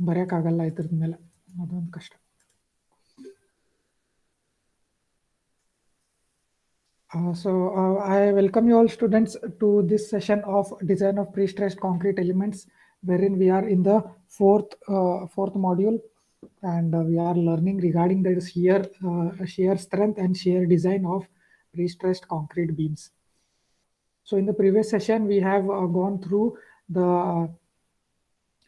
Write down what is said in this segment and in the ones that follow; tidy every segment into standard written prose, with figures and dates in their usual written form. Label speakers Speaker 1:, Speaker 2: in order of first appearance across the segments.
Speaker 1: ಬರೆಯೋಕ್ಕಾಗಲ್ಲ ಇದ್ರದ ಮೇಲೆ, ಅದೊಂದು ಕಷ್ಟ. I welcome you all students to this session of design of pre-stressed concrete elements, wherein we are in the fourth module, and we are learning regarding the shear strength and shear design of pre-stressed concrete beams. So in the previous session we have gone through the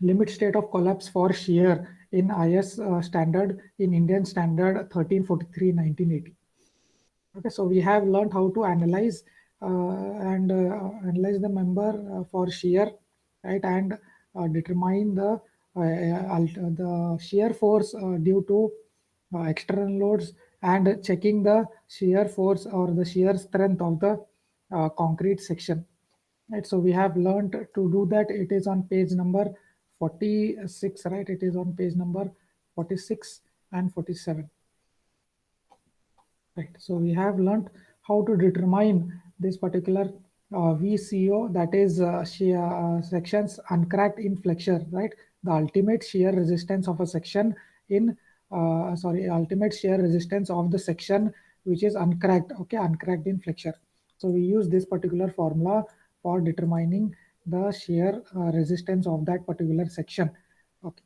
Speaker 1: limit state of collapse for shear in IS standard, in Indian standard 1343/1980. Okay, so we have learned how to analyze analyze the member for shear, right, and determine the shear force due to external loads, and checking the shear force or the shear strength of the concrete section. Right, so we have learned to do that. It is on page number 46, right? It is on page number 46 and 47. Right, so we have learned how to determine this particular VCO, that is shear sections uncracked in flexure, right? The ultimate shear resistance of a section in ultimate shear resistance of the section which is uncracked, okay, uncracked in flexure. So we use this particular formula for determining the shear resistance of that particular section. Okay,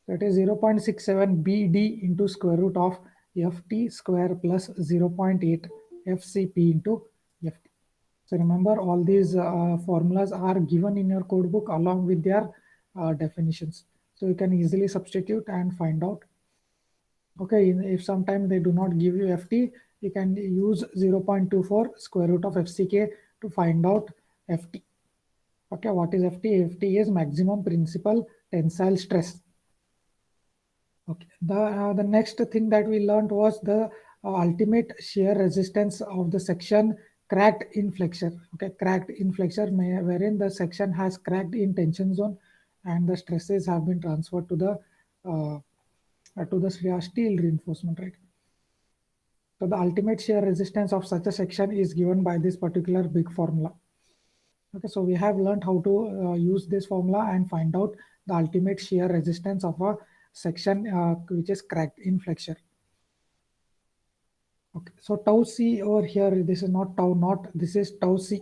Speaker 1: so it is 0.67 BD into square root of Ft square plus 0.8 FCP into Ft. So remember, all these formulas are given in your code book along with their definitions. So you can easily substitute and find out. Okay, if sometimes they do not give you Ft, you can use 0.24 square root of FCK to find out Ft. Okay, what is Ft? Ft is maximum principal tensile stress. Okay, the next thing that we learned was the ultimate shear resistance of the section cracked in flexure. Okay, cracked in flexure, wherein the section has cracked in tension zone and the stresses have been transferred to the steel reinforcement, right? So the ultimate shear resistance of such a section is given by this particular big formula. Okay, so we have learned how to use this formula and find out the ultimate shear resistance of a section which is cracked in flexure. Okay, so tau C over here, this is not tau naught, this is tau C.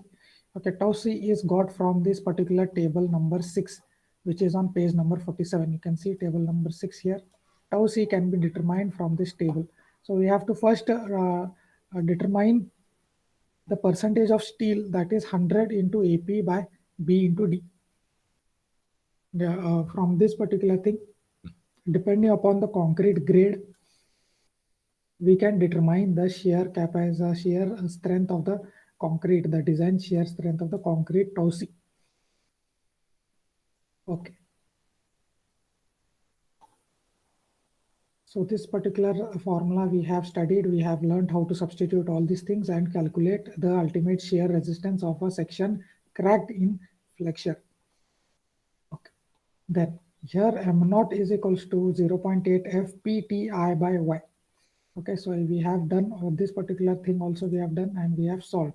Speaker 1: Okay, tau C is got from this particular table number 6, which is on page number 47. You can see table number 6 here. Tau C can be determined from this table. So we have to first determine the percentage of steel, that is 100 into AP by B into D. From this particular thing, depending upon the concrete grade, we can determine the shear strength of the concrete, the design shear strength of the concrete tau C. Okay. So this particular formula we have studied, we have learned how to substitute all these things and calculate the ultimate shear resistance of a section cracked in flexure. Okay. Then here M0 is equals to 0.8 FPTI by Y. Okay, so we have done this particular thing also we have done and we have solved.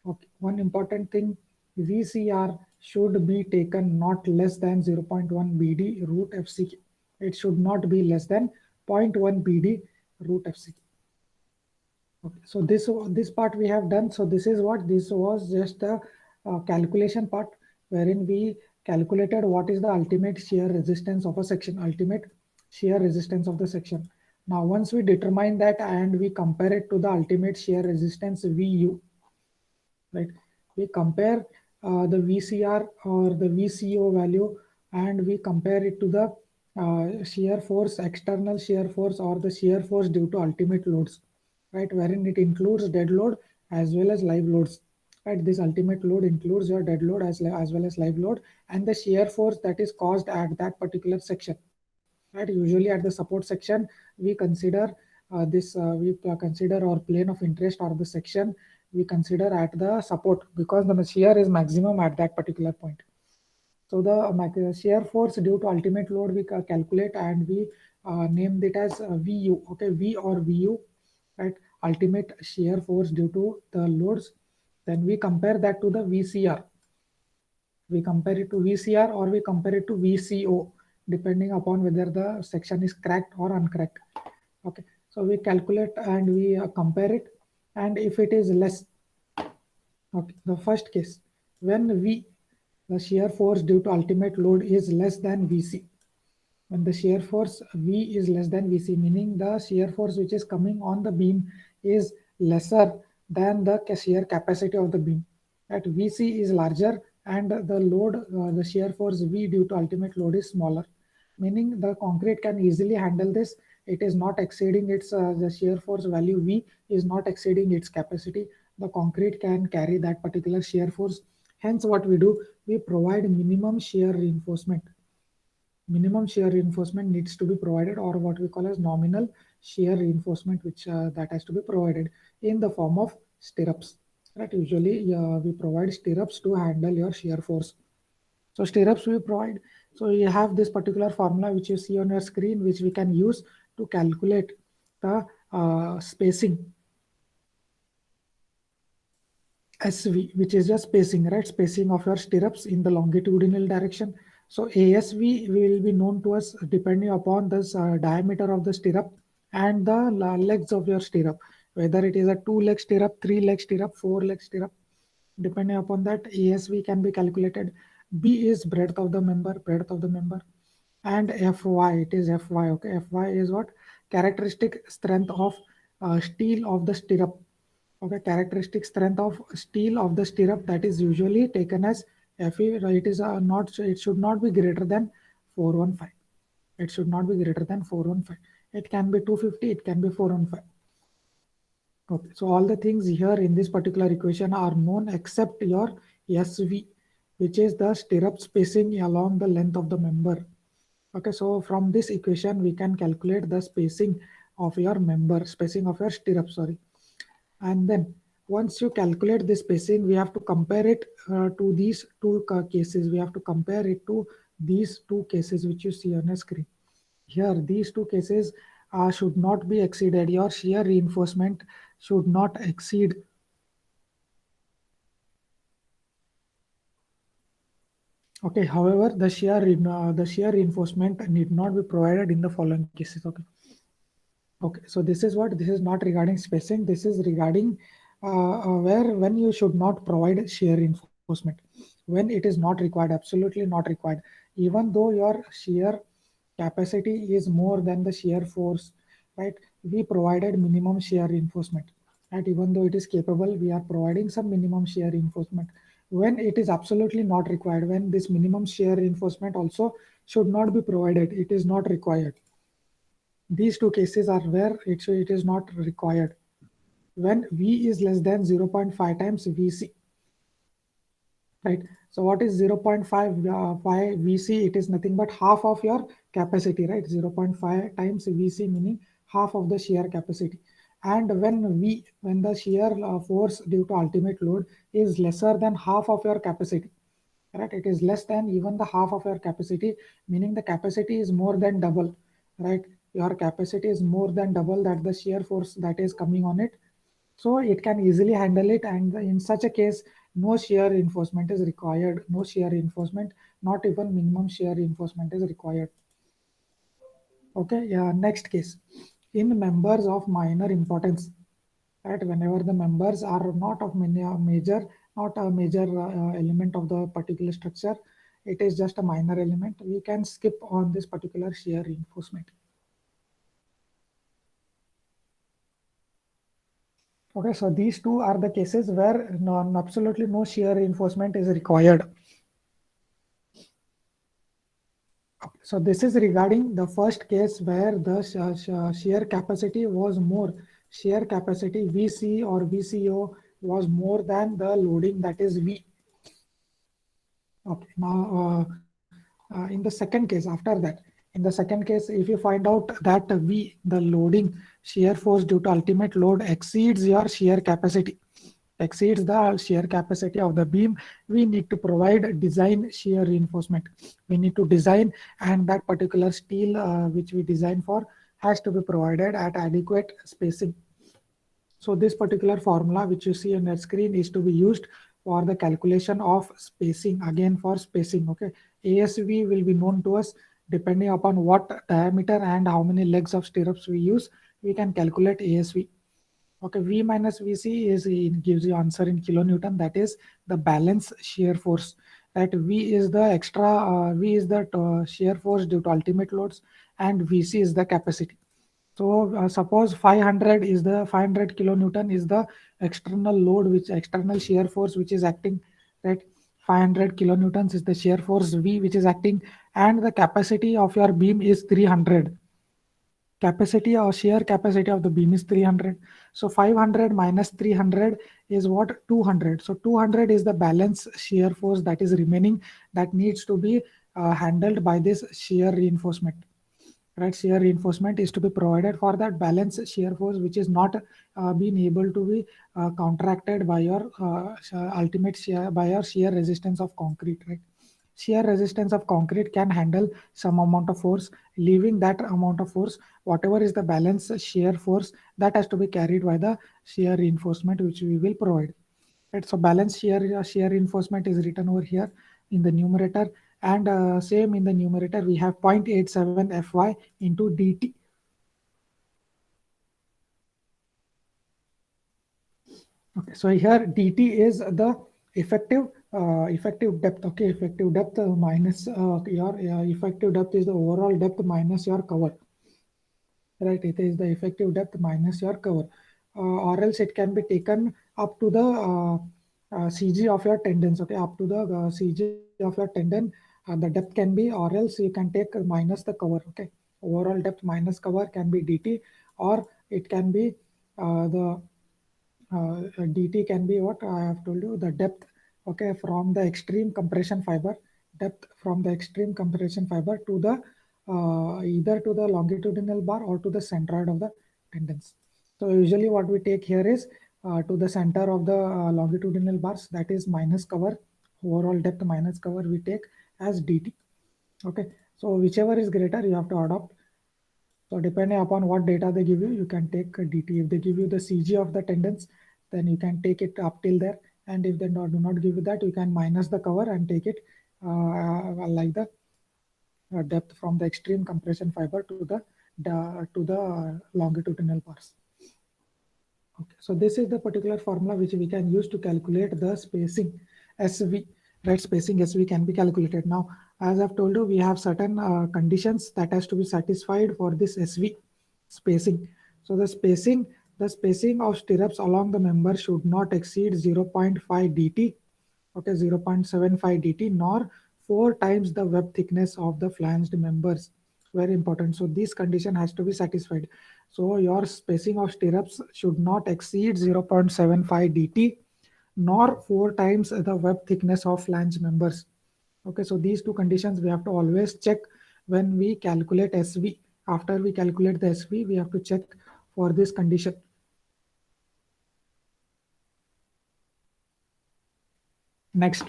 Speaker 1: Okay, one important thing, VCR should be taken not less than 0.1 BD root FCK. It should not be less than 0.1 BD root FCK. Okay, so this part we have done. So this was just the calculation part, wherein we calculated what is the ultimate shear resistance of a section, ultimate shear resistance of the section. Now, once we determine that and we compare it to the ultimate shear resistance VU, right? We compare the VCR or the VCO value and we compare it to the shear force, external shear force or the shear force due to ultimate loads, right? Wherein it includes dead load as well as live loads, right? This ultimate load includes your dead load as well as live load and the shear force that is caused at that particular section. Right, usually at the support section, we consider consider our plane of interest or the section we consider at the support, because the shear is maximum at that particular point. So the shear force due to ultimate load we calculate and we named it as VU. Okay, V or VU, right? Ultimate shear force due to the loads. Then we compare that to the VCR. We compare it to VCR or we compare it to VCO. depending upon whether the section is cracked or uncracked. Okay, so we calculate and we compare it, and if it is less, okay, the first case, when V, the shear force due to ultimate load is less than Vc. When the shear force V is less than Vc, meaning the shear force which is coming on the beam is lesser than the shear capacity of the beam. At Vc is larger and the load, the shear force V due to ultimate load is smaller, meaning the concrete can easily handle this. It is not exceeding its, the shear force value V is not exceeding its capacity. The concrete can carry that particular shear force. Hence, what we do, we provide minimum shear reinforcement. Minimum shear reinforcement needs to be provided, or what we call as nominal shear reinforcement, which that has to be provided in the form of stirrups, right? Usually we provide stirrups to handle your shear force. So stirrups we provide. So you have this particular formula which you see on your screen, which we can use to calculate the spacing SV, which is just spacing, right? Spacing of your stirrups in the longitudinal direction. So ASV will be known to us depending upon the diameter of the stirrup and the legs of your stirrup, whether it is a 2-leg stirrup, 3-leg stirrup, 4-leg stirrup. Depending upon that, ASV can be calculated. B is breadth of the member, and Fy, it is Fy. Okay, Fy is what? Characteristic strength of steel of the stirrup. Okay, characteristic strength of steel of the stirrup, that is usually taken as Fe. It is not. It should not be greater than 415. It should not be greater than 415. It can be 250. It can be 415. Okay, so all the things here in this particular equation are known except your SV, which is the stirrup spacing along the length of the member. Okay, so from this equation we can calculate the spacing of your member, spacing of your stirrup, sorry. And then once you calculate this spacing, we have to compare it to these two cases. We have to compare it to these two cases which you see on the screen. Here, these two cases should not be exceeded. Your shear reinforcement should not exceed. Okay, however, the shear reinforcement need not be provided in the following cases. Okay. Okay, so this is what, this is not regarding spacing. This is regarding where, when you should not provide shear reinforcement, when it is not required, absolutely not required, even though your shear capacity is more than the shear force, right? We provided minimum shear reinforcement, and even though it is capable, we are providing some minimum shear reinforcement. When it is absolutely not required, when this minimum shear reinforcement also should not be provided, it is not required. These two cases are where it is not required. When V is less than 0.5 times Vc, right? So what is 0.5 Vc? It is nothing but half of your capacity, right? 0.5 times Vc meaning half of the shear capacity. And when the shear force due to ultimate load is lesser than half of your capacity, right? It is less than even the half of your capacity, meaning the capacity is more than double, right? Your capacity is more than double that the shear force that is coming on it. So it can easily handle it, and in such a case, no shear reinforcement is required. No shear reinforcement, not even minimum shear reinforcement is required. Okay, yeah, next case. In members of minor importance, right? Whenever the members are not of major, not a major element of the particular structure, it is just a minor element, we can skip on this particular shear reinforcement. Okay, so these two are the cases where absolutely no shear reinforcement is required. Okay, so this is regarding the first case where the shear capacity was more. Shear capacity VC or VCO was more than the loading, that is V. Okay, now in the second case, after that, in the second case, if you find out that V, the loading shear force due to ultimate load exceeds your shear capacity, exceeds the shear capacity of the beam, we need to provide design shear reinforcement. We need to design, and that particular steel which we design for has to be provided at adequate spacing. So this particular formula which you see on the screen is to be used for the calculation of spacing, again for spacing. Okay, ASV will be known to us Depending upon what diameter and how many legs of stirrups we use, we can calculate ASV. Okay, V minus VC is it gives you answer in kilonewton. That is the balance shear force. That V is the extra V is the shear force due to ultimate loads, and VC is the capacity. So suppose 500 kilonewton is the external load, which external shear force which is acting, right? 500 kilonewtons is the shear force V which is acting, and the capacity of your beam is 300. Capacity or shear capacity of the beam is 300. So 500 minus 300 is what? 200. So 200 is the balance shear force that is remaining, that needs to be handled by this shear reinforcement. Right, shear reinforcement is to be provided for that balance shear force, which is not being able to be counteracted by your ultimate shear, by your shear resistance of concrete. Right, shear resistance of concrete can handle some amount of force, leaving that amount of force, whatever is the balance shear force, that has to be carried by the shear reinforcement which we will provide. Right, so balance shear reinforcement is written over here in the numerator, and same in the numerator we have 0.87 Fy into dt. Okay, so here dt is the effective depth. Okay, effective depth minus your effective depth is the overall depth minus your cover. Right, it is the effective depth minus your cover, or else it can be taken up to the CG of your tendons. Okay, up to the CG of your tendon, the depth can be, or else you can take minus the cover. Okay, overall depth minus cover can be dt, or it can be the dt can be what I have told you, the depth. Okay, from the extreme compression fiber, depth from the extreme compression fiber to the either to the longitudinal bar or to the centroid of the tendons. So usually what we take here is to the center of the longitudinal bars, that is minus cover, overall depth minus cover we take as dt. Okay, so whichever is greater you have to adopt. So depending upon what data they give you, you can take a dt. If they give you the CG of the tendons, then you can take it up till there. And if they do not give you that, you can minus the cover and take it like the depth from the extreme compression fiber to the longitudinal bars. Okay, so this is the particular formula which we can use to calculate the spacing SV. Right, spacing SV can be calculated. Now, as I've told you, we have certain conditions that has to be satisfied for this SV spacing. So the spacing of stirrups along the member should not exceed 0.5 dt. Okay, 0.75 dt, nor 4 times the web thickness of the flanged members. Very important. So this condition has to be satisfied. So your spacing of stirrups should not exceed 0.75 dt, nor 4 times the web thickness of flange members. Okay, so these two conditions we have to always check when we calculate SV. After we calculate the SV, we have to check for this condition. Next,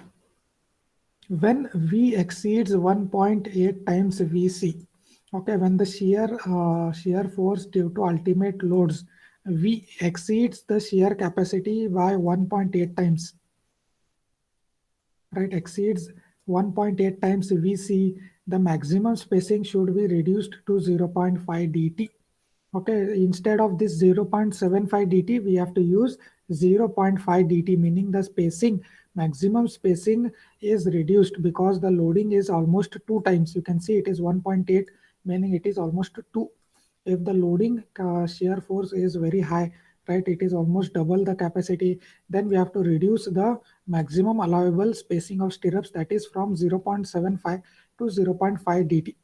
Speaker 1: when V exceeds 1.8 times VC, okay, when the shear force due to ultimate loads V exceeds the shear capacity by 1.8 times, right, exceeds 1.8 times VC, the maximum spacing should be reduced to 0.5 dt. Okay, instead of this 0.75 dt, we have to use 0.5 dt, meaning the spacing, maximum spacing is reduced because the loading is almost 2 times. You can see it is 1.8, meaning it is almost 2. If the loading shear force is very high, right, it is almost double the capacity, then we have to reduce the maximum allowable spacing of stirrups, that is from 0.75 to 0.5 dt.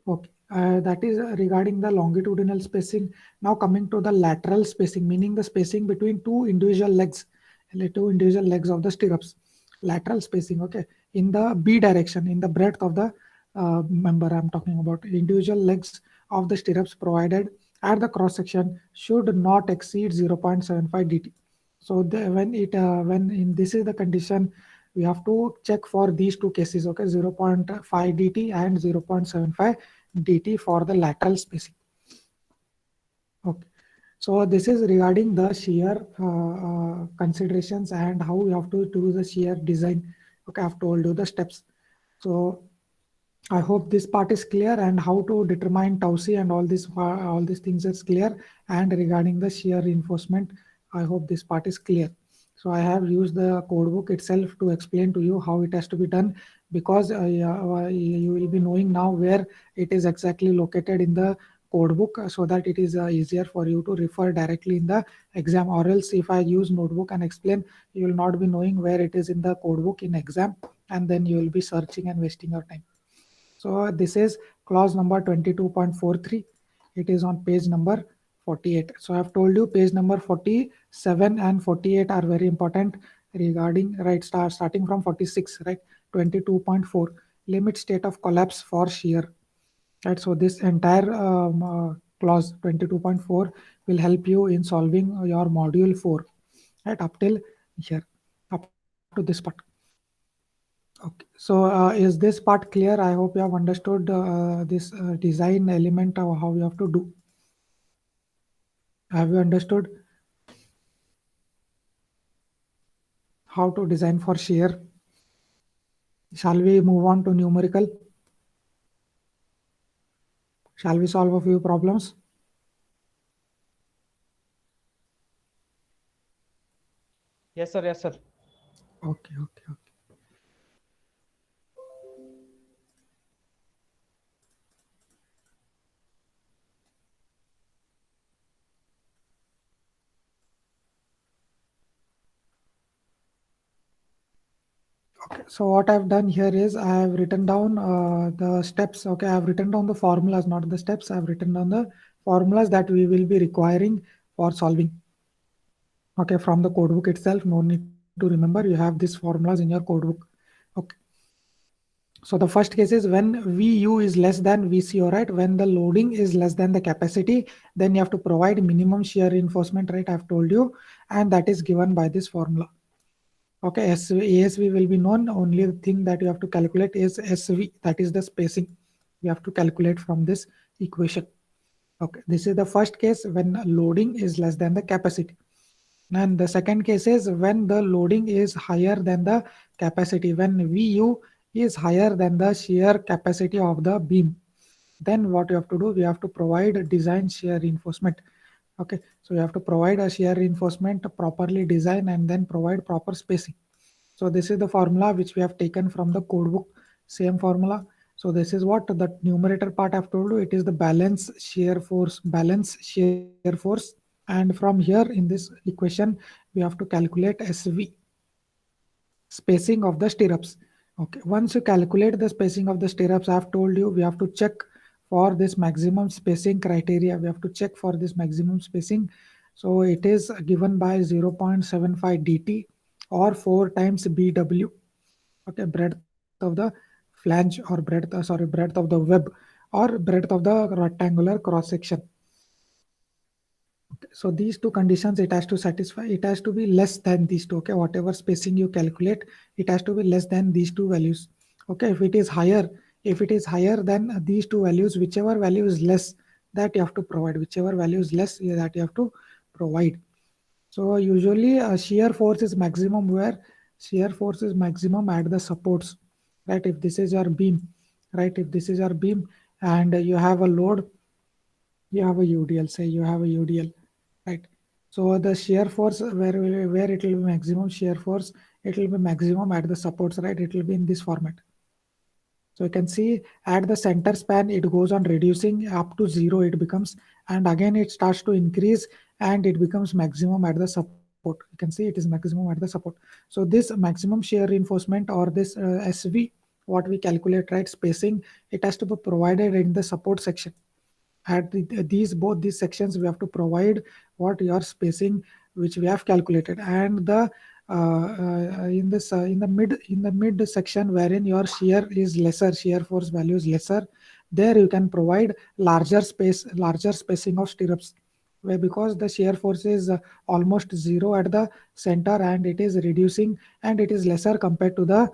Speaker 1: Okay, that is regarding the longitudinal spacing. Now coming to the lateral spacing, meaning the spacing between two individual legs of the stirrups. Lateral spacing, okay, in the B direction, in the breadth of the member I'm talking about. Individual legs of the stirrups provided at the cross section should not exceed 0.75 dt. So when in this is the condition, we have to check for these two cases. Okay, 0.5 dt and 0.75 dt for the lateral spacing. Okay, so this is regarding the shear considerations and how we have to do the shear design. Okay, I've told you the steps. So I hope this part is clear, and how to determine tau c and all these things is clear. And regarding the shear reinforcement, I hope this part is clear. So I have used the code book itself to explain to you how it has to be done, because yeah, you will be knowing now where it is exactly located in the code book, so that it is easier for you to refer directly in the exam. Or else if I use notebook and explain, you will not be knowing where it is in the code book in exam, and then you will be searching and wasting your time. So this is clause number 22.43. It is on page number 48. So I have told you page number 47 and 48 are very important regarding, right, starting from 46, right, 22.4, limit state of collapse for shear. Right, so this entire clause 22.4 will help you in solving your module 4, right, up till here, up to this part. Okay, so is this part clear? I hope you have understood this design element of how you have to do. Have you understood how to design for shear? Shall we move on to numerical? Shall we solve a few problems?
Speaker 2: Yes, sir. Yes, sir.
Speaker 1: Okay, okay, okay. Okay, so what I've done here is I have written down the steps. Okay, I have written down the formulas, not the steps. I have written down the formulas that we will be requiring for solving. Okay, from the code book itself. No need to remember. You have these formulas in your code book. Okay. So the first case is when VU is less than VCO, right? When the loading is less than the capacity, then you have to provide minimum shear reinforcement, right? I've told you, and that is given by this formula. Okay, ASV will be known. Only thing that you have to calculate is SV, that is the spacing. You have to calculate from this equation. Okay, this is the first case when loading is less than the capacity. And the second case is when the loading is higher than the capacity, when VU is higher than the shear capacity of the beam. Then what you have to do, we have to provide a design shear reinforcement. Okay, so you have to provide a shear reinforcement, properly design, and then provide proper spacing. So this is the formula which we have taken from the code book, same formula. So this is what the numerator part I've told you, it is the balance shear force. And from here in this equation, we have to calculate SV, spacing of the stirrups. Okay, once you calculate the spacing of the stirrups, I have told you we have to check for this maximum spacing criteria. We have to check for this maximum spacing. So it is given by 0.75 dt or 4 times BW. Okay, breadth of the flange or breadth of the web or breadth of the rectangular cross section. So these two conditions it has to satisfy. It has to be less than these two. Okay, whatever spacing you calculate, it has to be less than these two values. Okay, if it is higher than these two values, whichever value is less, that you have to provide. Whichever value is less, yeah, that you have to provide. So usually shear force is maximum where shear force is maximum at the supports, right? If this is your beam, right? If this is your beam and you have a load, you have a UDL, say you have a UDL, right? So the shear force where it will be maximum shear force, it will be maximum at the supports, right? It will be in this format. So you can see at the center span, it goes on reducing up to zero, it becomes, and again it starts to increase and it becomes maximum at the support. You can see it is maximum at the support. So this maximum shear reinforcement or this SV, what we calculate, right, spacing, it has to be provided in the support section. At these both these sections, we have to provide what your spacing which we have calculated, and the in the mid section wherein your shear is lesser, shear force value is lesser, there you can provide larger spacing of stirrups, where because the shear force is almost zero at the center and it is reducing and it is lesser compared to the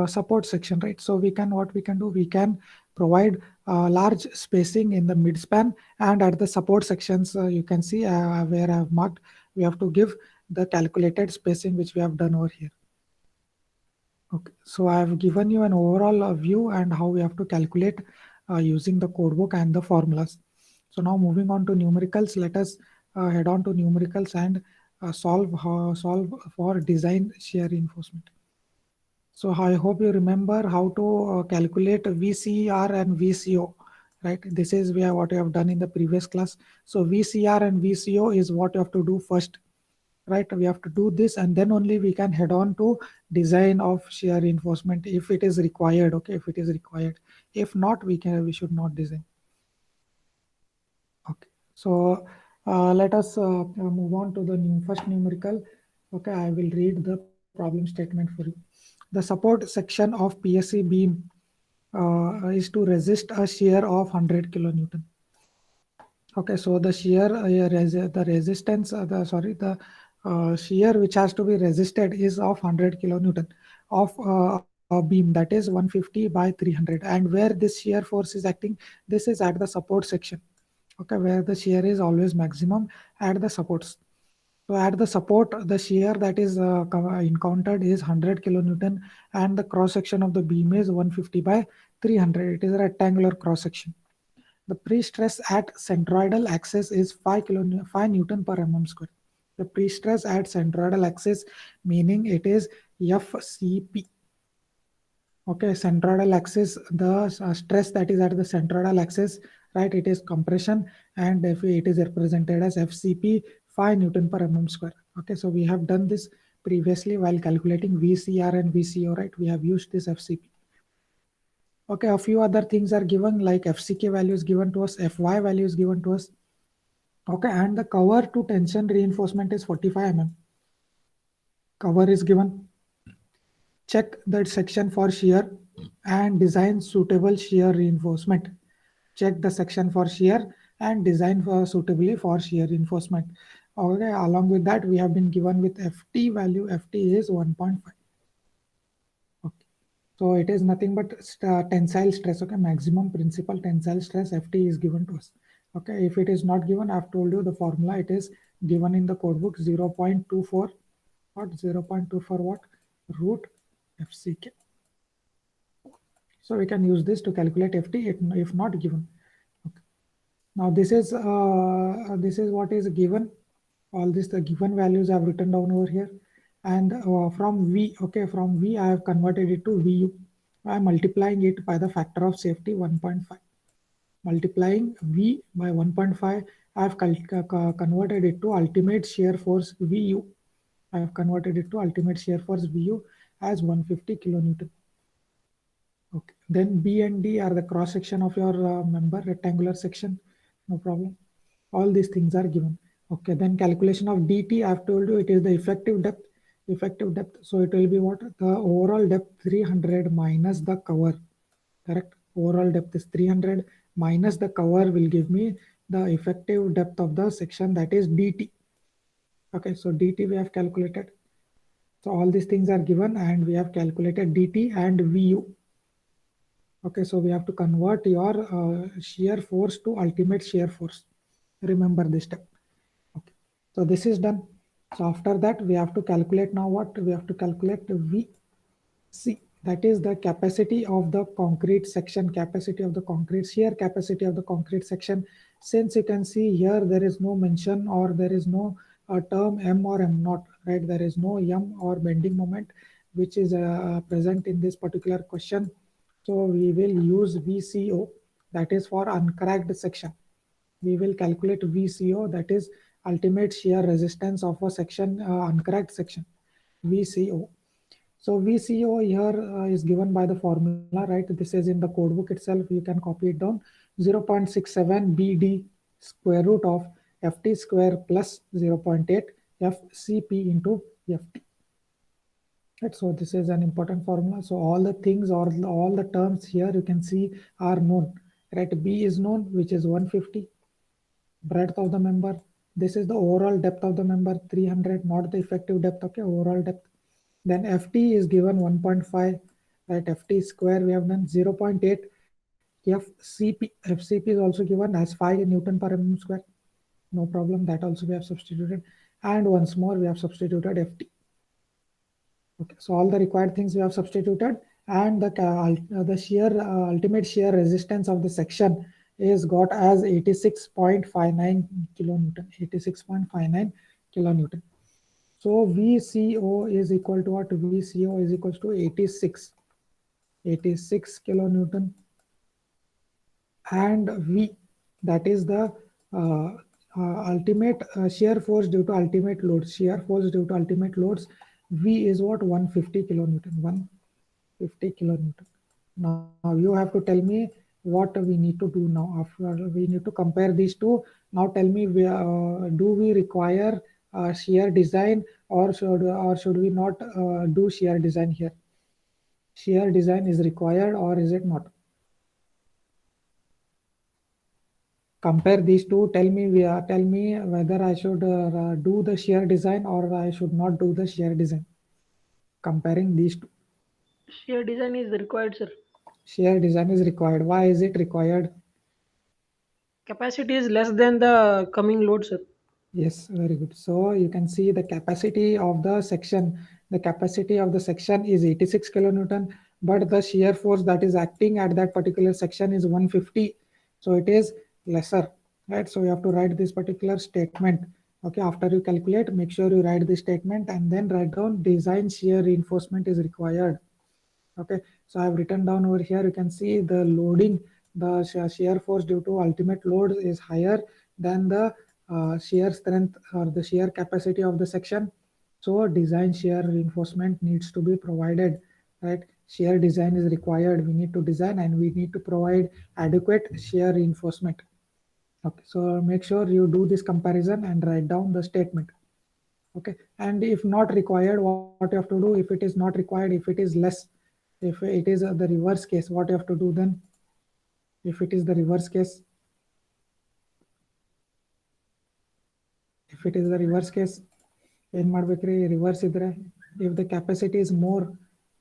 Speaker 1: support section, right? So we can, what we can do, we can provide large spacing in the midspan, and at the support sections, you can see where I have marked, we have to give the calculated spacing which we have done over here. Okay, so I have given you an overall view and how we have to calculate using the codebook and the formulas. So now moving on to numericals, let us head on to numericals and solve for design shear reinforcement. So I hope you remember how to calculate VCR and VCO, right? This is what you have done in the previous class. So VCR and VCO is what you have to do first, right? We have to do this and then only we can head on to design of shear reinforcement if it is required. Okay, if it is required. If not, we should not design. Okay, so let us move on to the first numerical. Okay, I will read the problem statement for you. The support section of PSC beam is to resist a shear of 100 kilonewton. Okay, so the shear, the resistance, the shear which has to be resisted is of 100 kilonewton of a beam, that is 150 by 300. And where this shear force is acting, this is at the support section. Okay, where the shear is always maximum at the supports. So at the support, the shear that is encountered is 100 kilonewton, and the cross section of the beam is 150 by 300. It is a rectangular cross section. The pre-stress at centroidal axis is 5 Newton per mm square. The pre-stress at centroidal axis, meaning it is FCP. Okay, centroidal axis, the stress that is at the centroidal axis, right? It is compression, and if it is represented as FCP, 5 Newton per mm square. Okay, so we have done this previously while calculating VCR and VCO, right? We have used this FCP. Okay, a few other things are given like FCK value is given to us, FY value is given to us. Okay, and the cover to tension reinforcement is 45 mm. Cover is given. Check that section for shear and design suitable shear reinforcement. Check the section for shear and design for suitably for shear reinforcement. Okay, along with that, we have been given with FT value. FT is 1.5. Okay. So it is nothing but tensile stress. Okay, maximum principal tensile stress FT is given to us. Okay, if it is not given, I've told you the formula. It is given in the code book 0.24. What 0.24 what? Root FCK. So we can use this to calculate FT if not given. Okay. Now this is what is given. All this the given values I have written down over here, and from V. Okay, from V I have converted it to VU. I am multiplying it by the factor of safety 1.5. Multiplying V by 1.5, I have converted it to ultimate shear force VU. I have converted it to ultimate shear force VU as 150 kilonewton. Okay. Then B and D are the cross section of your member, rectangular section. No problem. All these things are given. Okay. Then calculation of DT, I've told you it is the effective depth. Effective depth. So it will be what? The overall depth 300 minus the cover. Correct. Overall depth is 300 minus the cover will give me the effective depth of the section, that is DT. Okay. So DT we have calculated. So all these things are given and we have calculated DT and VU. Okay, so we have to convert your shear force to ultimate shear force. Remember this step. Okay, so this is done. So after that, we have to calculate now what? We have to calculate VC. That is the capacity of the concrete section, capacity of the concrete, shear capacity of the concrete section. Since you can see here, there is no mention or there is no term M or M naught, right? There is no M or bending moment, which is present in this particular question. So we will use VCO, that is for uncracked section. We will calculate VCO, that is ultimate shear resistance of a section, uncracked section, VCO. So VCO here is given by the formula, right? This is in the code book itself. You can copy it down. 0.67 BD square root of FT square plus 0.8 FCP into FT. Right, so this is an important formula. So all the things or all the terms here you can see are known. Right, B is known, which is 150. Breadth of the member. This is the overall depth of the member, 300, not the effective depth. Okay, overall depth. Then FT is given 1.5. Right, FT square we have done 0.8. FCP is also given as 5 Newton per mm square. No problem. That also we have substituted. And once more we have substituted FT. Okay, so all the required things we have substituted, and the shear ultimate shear resistance of the section is got as 86.59 kilonewton. 86.59 kilonewton. So VCO is equal to what? VCO is equal to 86 kilonewton, and V, that is the ultimate shear force due to ultimate loads. Shear force due to ultimate loads, V is what? 150 kilonewton. 150 kilonewton. Now you have to tell me what we need to do now. After we need to compare these two. Now tell me, do we require shear design, or should we not do shear design here? Shear design is required, or is it not? Compare these two. Tell me whether I should do the shear design or I should not do the shear design. Comparing these two.
Speaker 3: Shear design is required, sir.
Speaker 1: Shear design is required. Why is it required?
Speaker 3: Capacity is less than the coming load, sir.
Speaker 1: Yes, very good. So you can see the capacity of the section. The capacity of the section is 86 kilonewton, but the shear force that is acting at that particular section is 150. So it is lesser, right? So you have to write this particular statement. Okay, after you calculate, make sure you write this statement and then write down design shear reinforcement is required. Okay, so I have written down over here. You can see the loading, the shear force due to ultimate load is higher than the shear strength or the shear capacity of the section. So design shear reinforcement needs to be provided, right? Shear design is required. We need to design and we need to provide adequate shear reinforcement. Okay, so make sure you do this comparison and write down the statement. Okay, and if not required, what you have to do? If it is not required, if it is less, if it is the reverse case, what you have to do then? If it is the reverse case, if it is the reverse case, ಏನ್ ಮಾಡ್ಬೇಕ್ರಿ? Reverse ಇದ್ರೆ, if the capacity is more,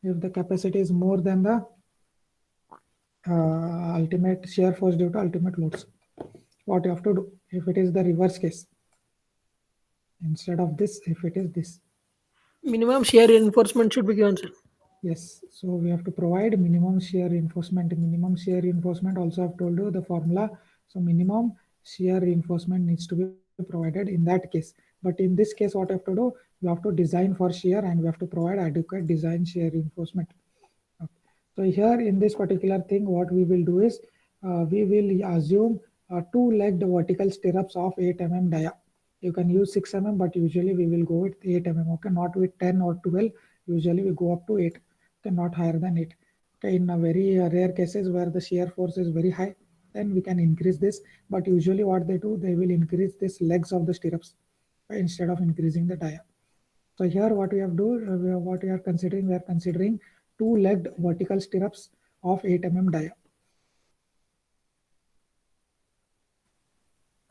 Speaker 1: if the capacity is more than the ultimate shear force due to ultimate loads, what you have to do? If it is the reverse case, instead of this, if it is this,
Speaker 3: Minimum shear reinforcement should be given, sir.
Speaker 1: yes, so we have to provide minimum shear reinforcement. Minimum shear reinforcement, also I've told you the formula. So minimum shear reinforcement needs to be provided in that case. But in this case, what you have to do? You have to design for shear and we have to provide adequate design shear reinforcement. Okay. So here in this particular thing, what we will do is we will assume two-legged vertical stirrups of 8 mm dia. You can use 6 mm, but usually we will go with 8 mm. Okay, not with 10 or 12. Usually we go up to 8. Okay, not higher than 8. Okay, in a very rare cases where the shear force is very high, then we can increase this. But usually what they do, they will increase this legs of the stirrups instead of increasing the dia. So here what we have do, what we are considering two-legged vertical stirrups of 8 mm dia.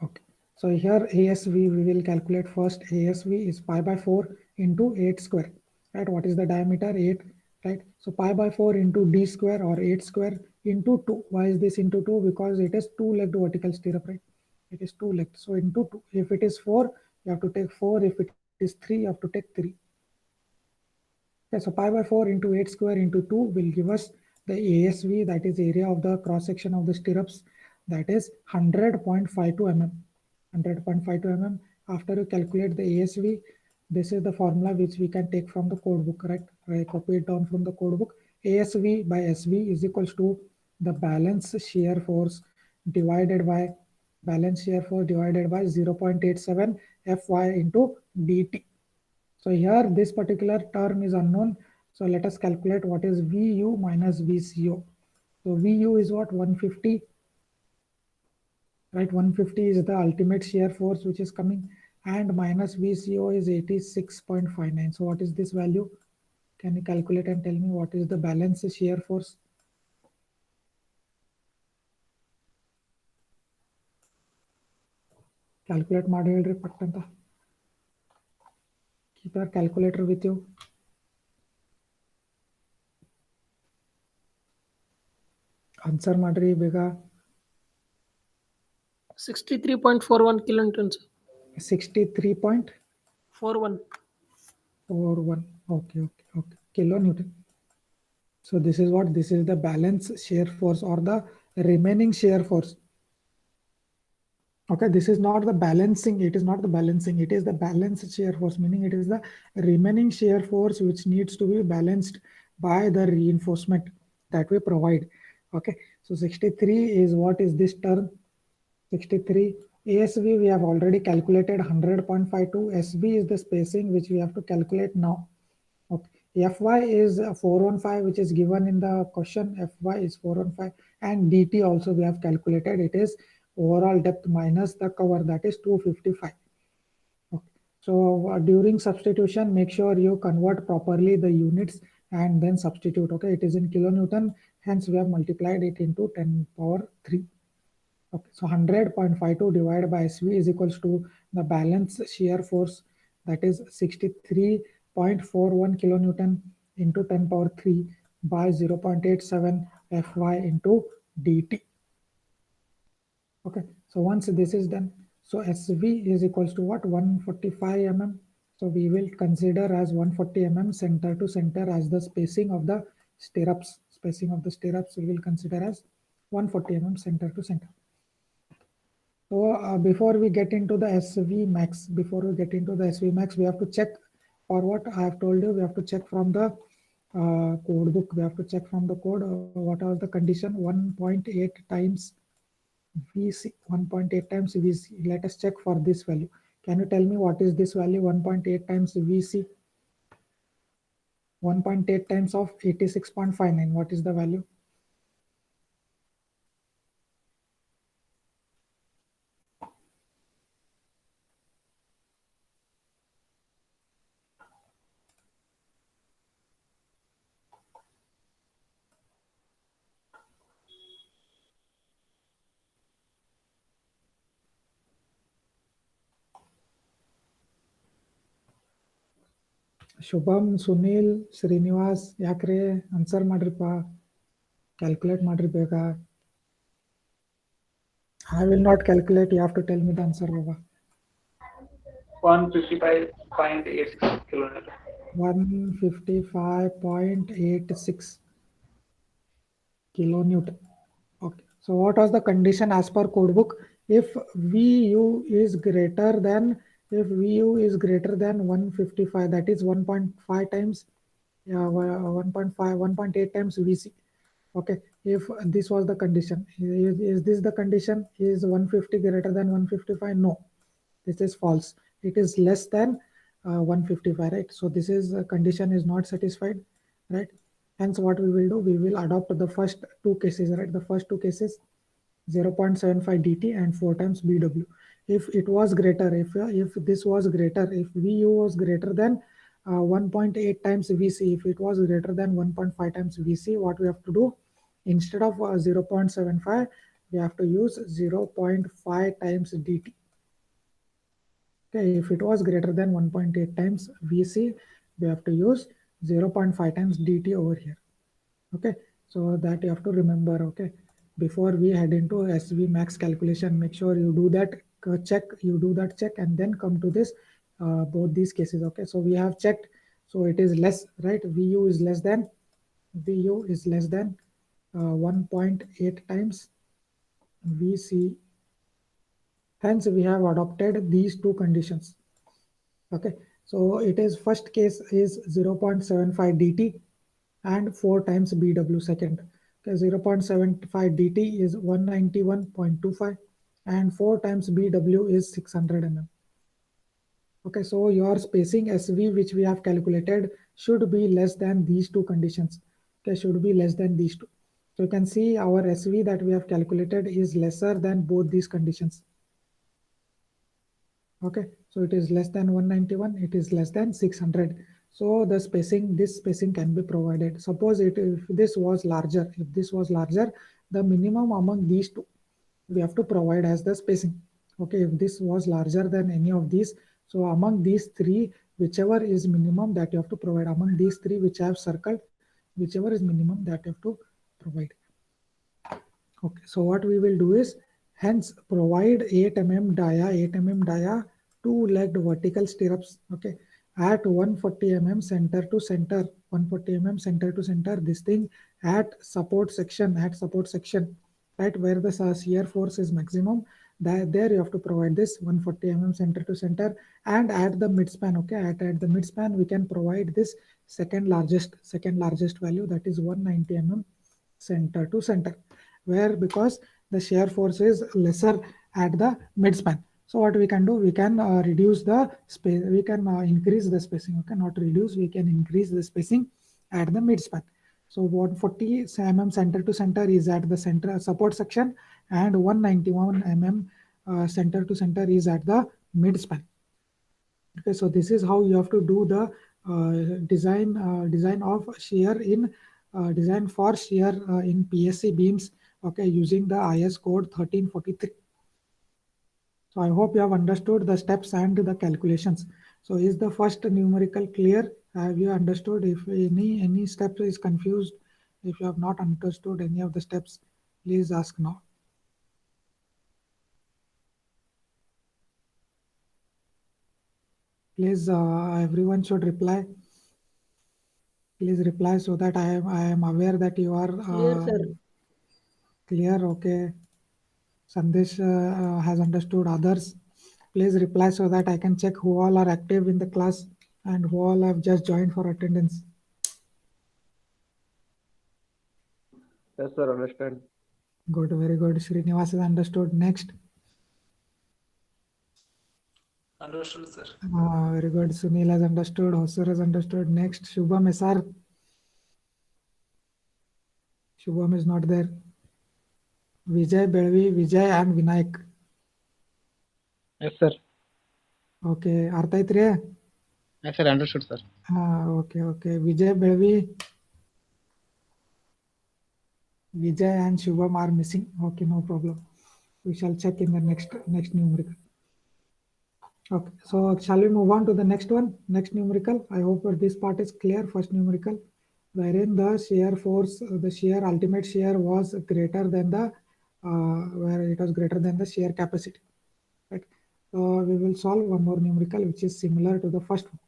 Speaker 1: Okay. So here ASV we will calculate first. ASV is pi by 4 into 8 square. Right? What is the diameter? 8. Right? So pi by 4 into d square or 8 square into 2. Why is this into 2? Because it is two-legged vertical stirrup, right? It is two-legged. So into 2. If it is 4, you have to take 4. If it is 3, you have to take 3. Okay, so pi by 4 into 8 square into 2 will give us the ASV, that is area of the cross section of the stirrups, that is 100.52 mm. 100.52 mm. After you calculate the ASV, this is the formula which we can take from the code book, correct? I copy it down from the code book. ASV by SV is equals to the balance shear force divided by 0.87 Fy into dt. So here this particular term is unknown. So let us calculate what is VU minus VCO. So VU is what? 150. Right, 150 is the ultimate shear force which is coming, and minus VCO is 86.59. So what is this value? Can you calculate and tell me what is the balance shear force? Calculate ಮಾಡಿ ಹೇಳ್ರಿ ಪಟ್ಟಂತ. Keep your calculator with you. Answer ಮಾಡ್ರಿ ಬೇಗ.
Speaker 3: 63.41 kilonewtons.
Speaker 1: 63.41.
Speaker 3: 41.
Speaker 1: Okay. Kilonewton. So this is what, this is the balance shear force or the remaining shear force. Okay, this is not the balancing, it is not the balancing, it is the balanced shear force, meaning it is the remaining shear force which needs to be balanced by the reinforcement that we provide. Okay, so 63 is what is this term? 63 ASV we have already calculated 100.52. SB is the spacing which we have to calculate now. Okay. Fy is 415, which is given in the question. Fy is 415, and dt also we have calculated. It is overall depth minus the cover, that is 255. Okay. So during substitution, make sure you convert properly the units and then substitute. Okay, it is in kilonewton, hence we have multiplied it into 10 power 3. Okay, so 100.52 divided by SV is equals to the balance shear force, that is 63.41 kilonewton into 10 power 3 by 0.87 Fy into dt. Okay, so once this is done, so SV is equals to what? 145 mm. So we will consider as 140 mm center to center as the spacing of the stirrups. Spacing of the stirrups we will consider as 140 mm center to center. So before we get into the SV max, we have to check for what I have told you. We have to check from the code book. We have to check from the code what are the condition. 1.8 times VC. 1.8 times VC. Let us check for this value. Can you tell me what is this value? 1.8 times VC. 1.8 times of 86.59. What is the value? Shubham, Sunil, Srinivas, ಯಾಕ್ರೆ answer ಮಾಡ್ರಿಪ್ಪ, calculate ಮಾಡ್ರಿ ಬೇಗ. I will not calculate, you have to tell me the answer, Baba.
Speaker 4: 155.86 kilonewton.
Speaker 1: 155.86 kilonewton. Okay, so what was the condition as per code book? If VU is greater than 155, that is 1.5 times 1.8 times VC. Okay, if this was the condition, is this the condition? Is 150 greater than 155? No, this is false. It is less than 155, right? So this is condition is not satisfied, right? Hence what we will do, we will adopt the first two cases, right? The first two cases, 0.75 dt and 4 times bw. If it was greater, if this was greater, if VU was greater than 1.8 times VC, if it was greater than 1.5 times VC, what we have to do, instead of 0.75, we have to use 0.5 times dt. Okay, if it was greater than 1.8 times VC, we have to use 0.5 times dt over here. Okay, so that you have to remember. Okay, before we head into SV max calculation, make sure you do that check, and then come to this both these cases. Okay, so we have checked, so it is less, right? VU is less than 1.8 times VC. Hence we have adopted these two conditions. Okay, so it is first case is 0.75 dt and 4 times bw second. Okay, 0.75 dt is 191.25 and 4 times bw is 600 mm. Okay, so your spacing SV which we have calculated should be less than these two conditions. Okay, should be less than these two. So you can see our SV that we have calculated is lesser than both these conditions. Okay, so it is less than 191, it is less than 600. So the spacing, this spacing can be provided. Suppose if this was larger, the minimum among these two we have to provide as the spacing. Okay, if this was larger than any of these, so among these three, whichever is minimum, that you have to provide. Among these three which I have circled, whichever is minimum, that you have to provide. Okay, so what we will do is, hence provide 8 mm dia, 2-legged vertical stirrups. Okay, at 140 mm center to center, 140 mm center to center, this thing at support section, right, where the shear force is maximum, there you have to provide this 140 mm center to center, and at the midspan, okay, at the midspan we can provide this second largest value, that is 190 mm center to center, where because the shear force is lesser at the midspan. So what we can do, we can reduce the space, we can increase the spacing, okay, not reduce, we can increase the spacing at the midspan. So 140 mm center to center is at the center support section, and 191 mm center to center is at the midspan. Okay, so this is how you have to do the design of shear in design for shear in PSC beams, okay, using the IS code 1343. So I hope you have understood the steps and the calculations. So is the first numerical clear? Have you understood? If any step is confused, if you have not understood any of the steps, please ask now. Please, everyone should reply. Please reply so that I am aware that you are
Speaker 3: Clear, sir.
Speaker 1: clear. Okay. Sandesh has understood. Others, please reply so that I can check who all are active in the class and who all have just joined for attendance.
Speaker 2: Yes, sir. Understand.
Speaker 1: Good, very good. Srinivas has understood. Next.
Speaker 5: Understood, sir.
Speaker 1: Very good. Sunil has understood. Hosur has understood. Next. Shubham SR. Shubham is not there. Vijay, Belvi, Vijay and Vinayak.
Speaker 6: Yes, sir.
Speaker 1: Okay. Artha aitre?
Speaker 6: Yes, sir. Understood, sir.
Speaker 1: Okay. Vijay, Belvi. Vijay and Shubham are missing. Okay, no problem. We shall check in the next numerical. Okay, so shall we move on to the next one? Next numerical. I hope this part is clear. First numerical, wherein the shear force, the shear ultimate shear was greater than the where it was greater than the shear capacity. Right. So we will solve one more numerical which is similar to the first one.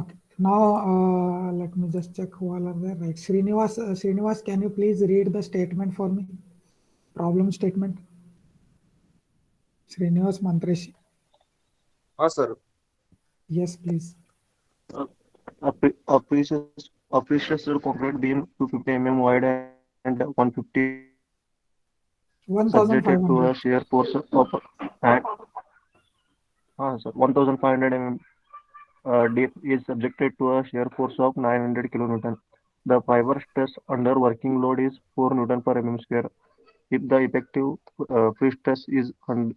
Speaker 1: Okay. Now let me just check who all are there. Right. Srinivas, can you please read the statement for me? Problem statement. Srinivas Mantreshi.
Speaker 7: Sir.
Speaker 1: Yes, please.
Speaker 7: Appreciated concrete beam 250 mm wide and 150 subjected to
Speaker 1: 1500.
Speaker 7: a shear force of at 1500 mm deep is subjected to a shear force of 900 kilonewton. The fiber stress under working load is 4 Newton per mm square. If the effective free stress is 1000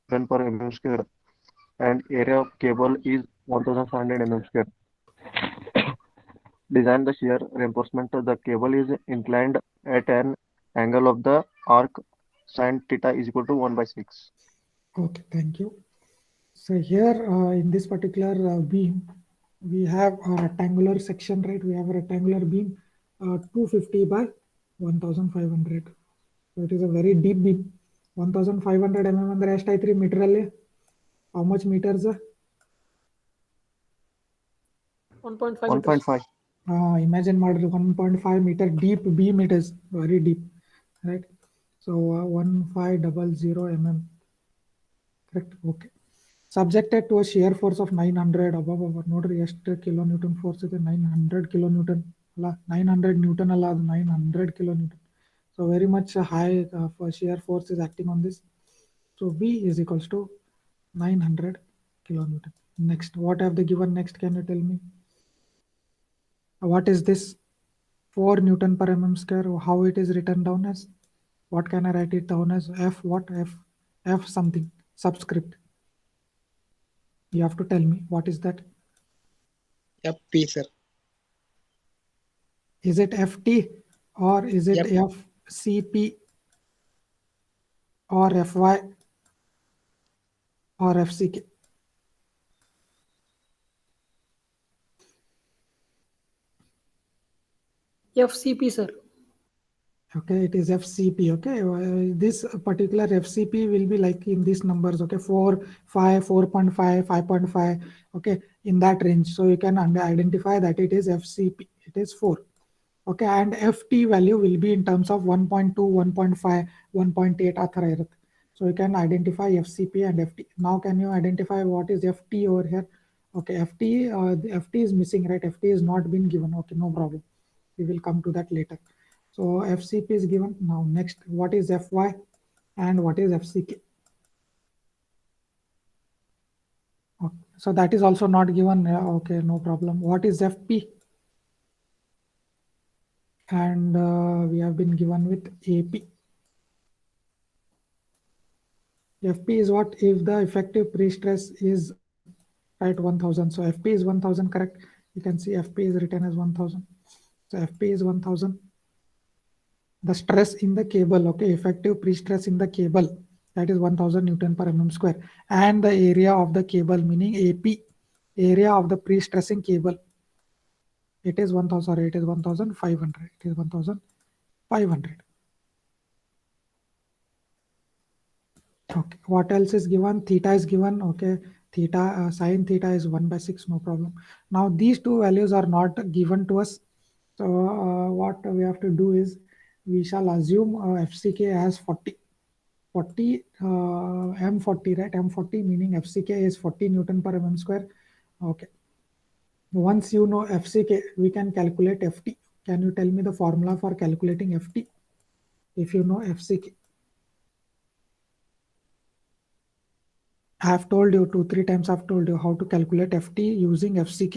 Speaker 7: per mm square and area of cable is 1500 mm square. Design the shear reinforcement. The cable is inclined at an angle of the arc sin theta is equal to 1/6.
Speaker 1: Okay, thank you. So here in this particular beam, we have a rectangular section, right? We have a rectangular beam 250 by 1500. So it is a very deep beam. 1500 mm ಅಂದ್ರೆ ಎಷ್ಟಾಯ್ತ್ರಿ metre ಅಲ್ಲಿ? How much meters?
Speaker 3: 1.5 meters.
Speaker 7: 1.5.
Speaker 1: Imagine ಮಾಡ್ರಿ 1.5 meter deep beam it is, very deep, right? So 1500 mm, correct? Okay. Subjected to a shear force of 900 above ನೋಡ್ರಿ ಎಷ್ಟು kilonewton force ಇದೆ, 900 kilonewton ಅಲ್ಲ, 900 newton ಅಲ್ಲ, ಅದು 900 kilonewton. So very much high shear force is acting on this. So B is equals to 900 kilonewton. Next, what have they given next? Can you tell me? What is this? 4 Newton per mm square. How it is written down as? What can I write it down as? F what? F something. Subscript. You have to tell me. What is that?
Speaker 6: FP, sir.
Speaker 1: Is it FT or is it FCP or FY or FCK?
Speaker 3: FCP, sir.
Speaker 1: Okay, it is FCP. Okay, this particular FCP will be like in these numbers. Okay, 4, 5, 4.5, 5.5. Okay, in that range. So you can identify that it is FCP. It is 4. Okay, and FT value will be in terms of 1.2, 1.5, 1.8 ಆ ಥರ ಇರುತ್ತೆ. So you can identify FCP and FT. Now can you identify what is FT over here? Okay, the FT is missing, right? FT is not been given. Okay, no problem. We will come to that later. So FCP is given. Now next, what is FY and what is FCK? Okay, so that is also not given. Okay, no problem. What is FP? And we have been given with AP. FP is what? If the effective pre-stress is at 1000. So FP is 1000, correct? You can see FP is written as 1000. So FP is 1000. The stress in the cable, okay, effective pre-stress in the cable, that is 1000 Newton per mm square. And the area of the cable, meaning AP, area of the pre-stressing cable, it is 1000, sorry, it is 1500. It is 1500. Okay, what else is given? Theta is given. Okay, theta, sine theta is 1/6, no problem. Now these two values are not given to us. So what we have to do is we shall assume FCK as 40. 40 M40, right? M40 meaning FCK is 40 Newton per mm square. Okay. Once you know FCK, we can calculate FT. Can you tell me the formula for calculating FT? If you know FCK. I have told you 2-3 times. I've told you how to calculate FT using FCK.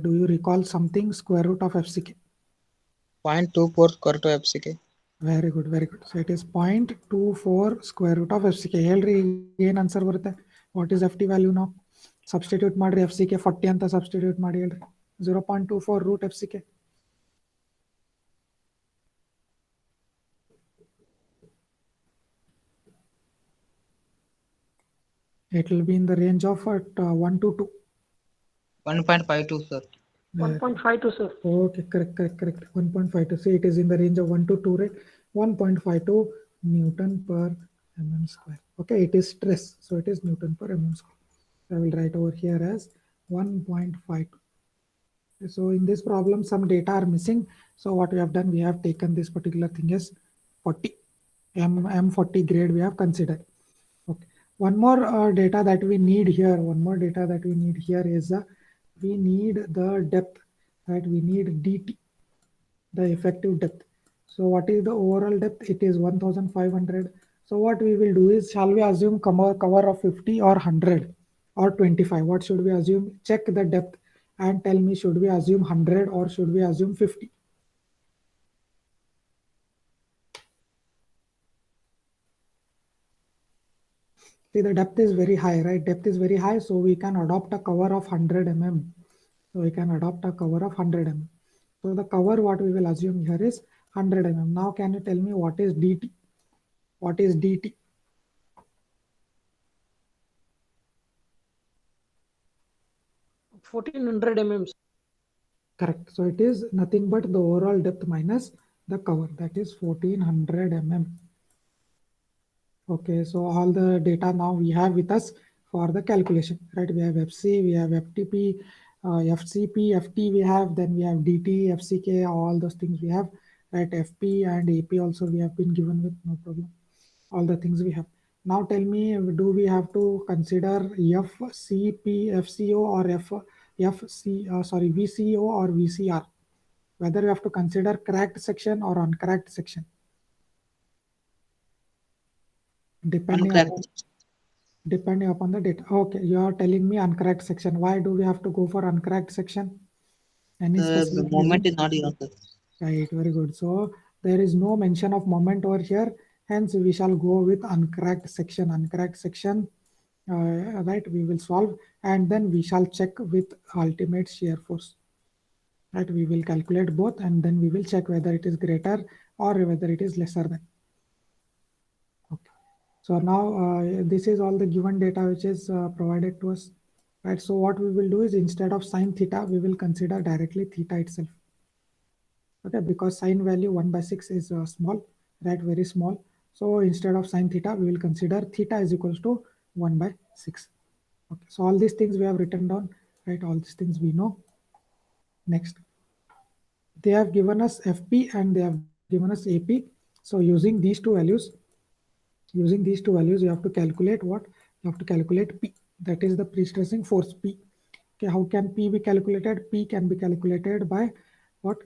Speaker 1: Do you recall something? Square root of FCK.
Speaker 6: 0.24 square root of FCK.
Speaker 1: Very good, very good. So it is 0.24 square root of FCK. Helri ಏನು answer ಬರುತ್ತೆ? What is FT value now? Substitute ಮಾಡ್ರಿ FCK 40 ಅಂತ substitute ಮಾಡಿ ಹೇಳ್ರಿ. 0.24 root FCK. It will be in the range of 1 to 2.
Speaker 6: 1.52, sir.
Speaker 3: 1.52, sir.
Speaker 1: Okay, correct. 1.52. See, it is in the range of 1 to 2, right? 1.52 Newton per mm square. Okay, it is stress. So it is Newton per mm square. I will write over here as 1.52. So in this problem, some data are missing. So what we have done, we have taken this particular thing as 40. M40 grade we have considered. Okay. One more data that we need here. Is we need the depth, right? We need DT, the effective depth. So what is the overall depth? It is 1500. So what we will do is, shall we assume cover of 50 or 100 or 25? What should we assume? Check the depth and tell me, should we assume 100 or should we assume 50? See, the depth is very high, right? Depth is very high, so we can adopt a cover of 100 mm. So we can adopt a cover of 100 mm. So the cover, what we will assume here is 100 mm. Now, can you tell me what is DT? What is DT?
Speaker 3: $1400 mm.
Speaker 1: Correct. So it is nothing but the overall depth minus the cover. That is 1400 mm. Okay, so all the data now we have with us for the calculation, right? We have FC, we have FTP, FCP, FT we have, then we have DT, FCK, all those things we have, right? FP and AP also we have been given with, no problem. All the things we have. Now tell me, do we have to consider FCP, FCO or VCO or VCR? Whether we have to consider cracked section or uncracked section? Depending upon the data. Okay, you are telling me uncracked section. Why do we have to go for uncracked section? Any
Speaker 6: The moment is not given, sir.
Speaker 1: Right, very good. So there is no mention of moment over here. Hence, we shall go with uncracked section. Right, we will solve and then we shall check with ultimate shear force. Right, we will calculate both and then we will check whether it is greater or whether it is lesser than. Okay. So now this is all the given data which is provided to us. Right. So what we will do is, instead of sine theta, we will consider directly theta itself. Okay, because sine value 1 by 6 is small, right? Very small. So instead of sine theta, we will consider theta is equals to 1 by 6. Okay, so all these things we have written down, right? All these things we know. Next, they have given us FP and they have given us AP. So using these two values, you have to calculate what? You have to calculate P. That is the pre-stressing force P. Okay, how can P be calculated? P can be calculated by what?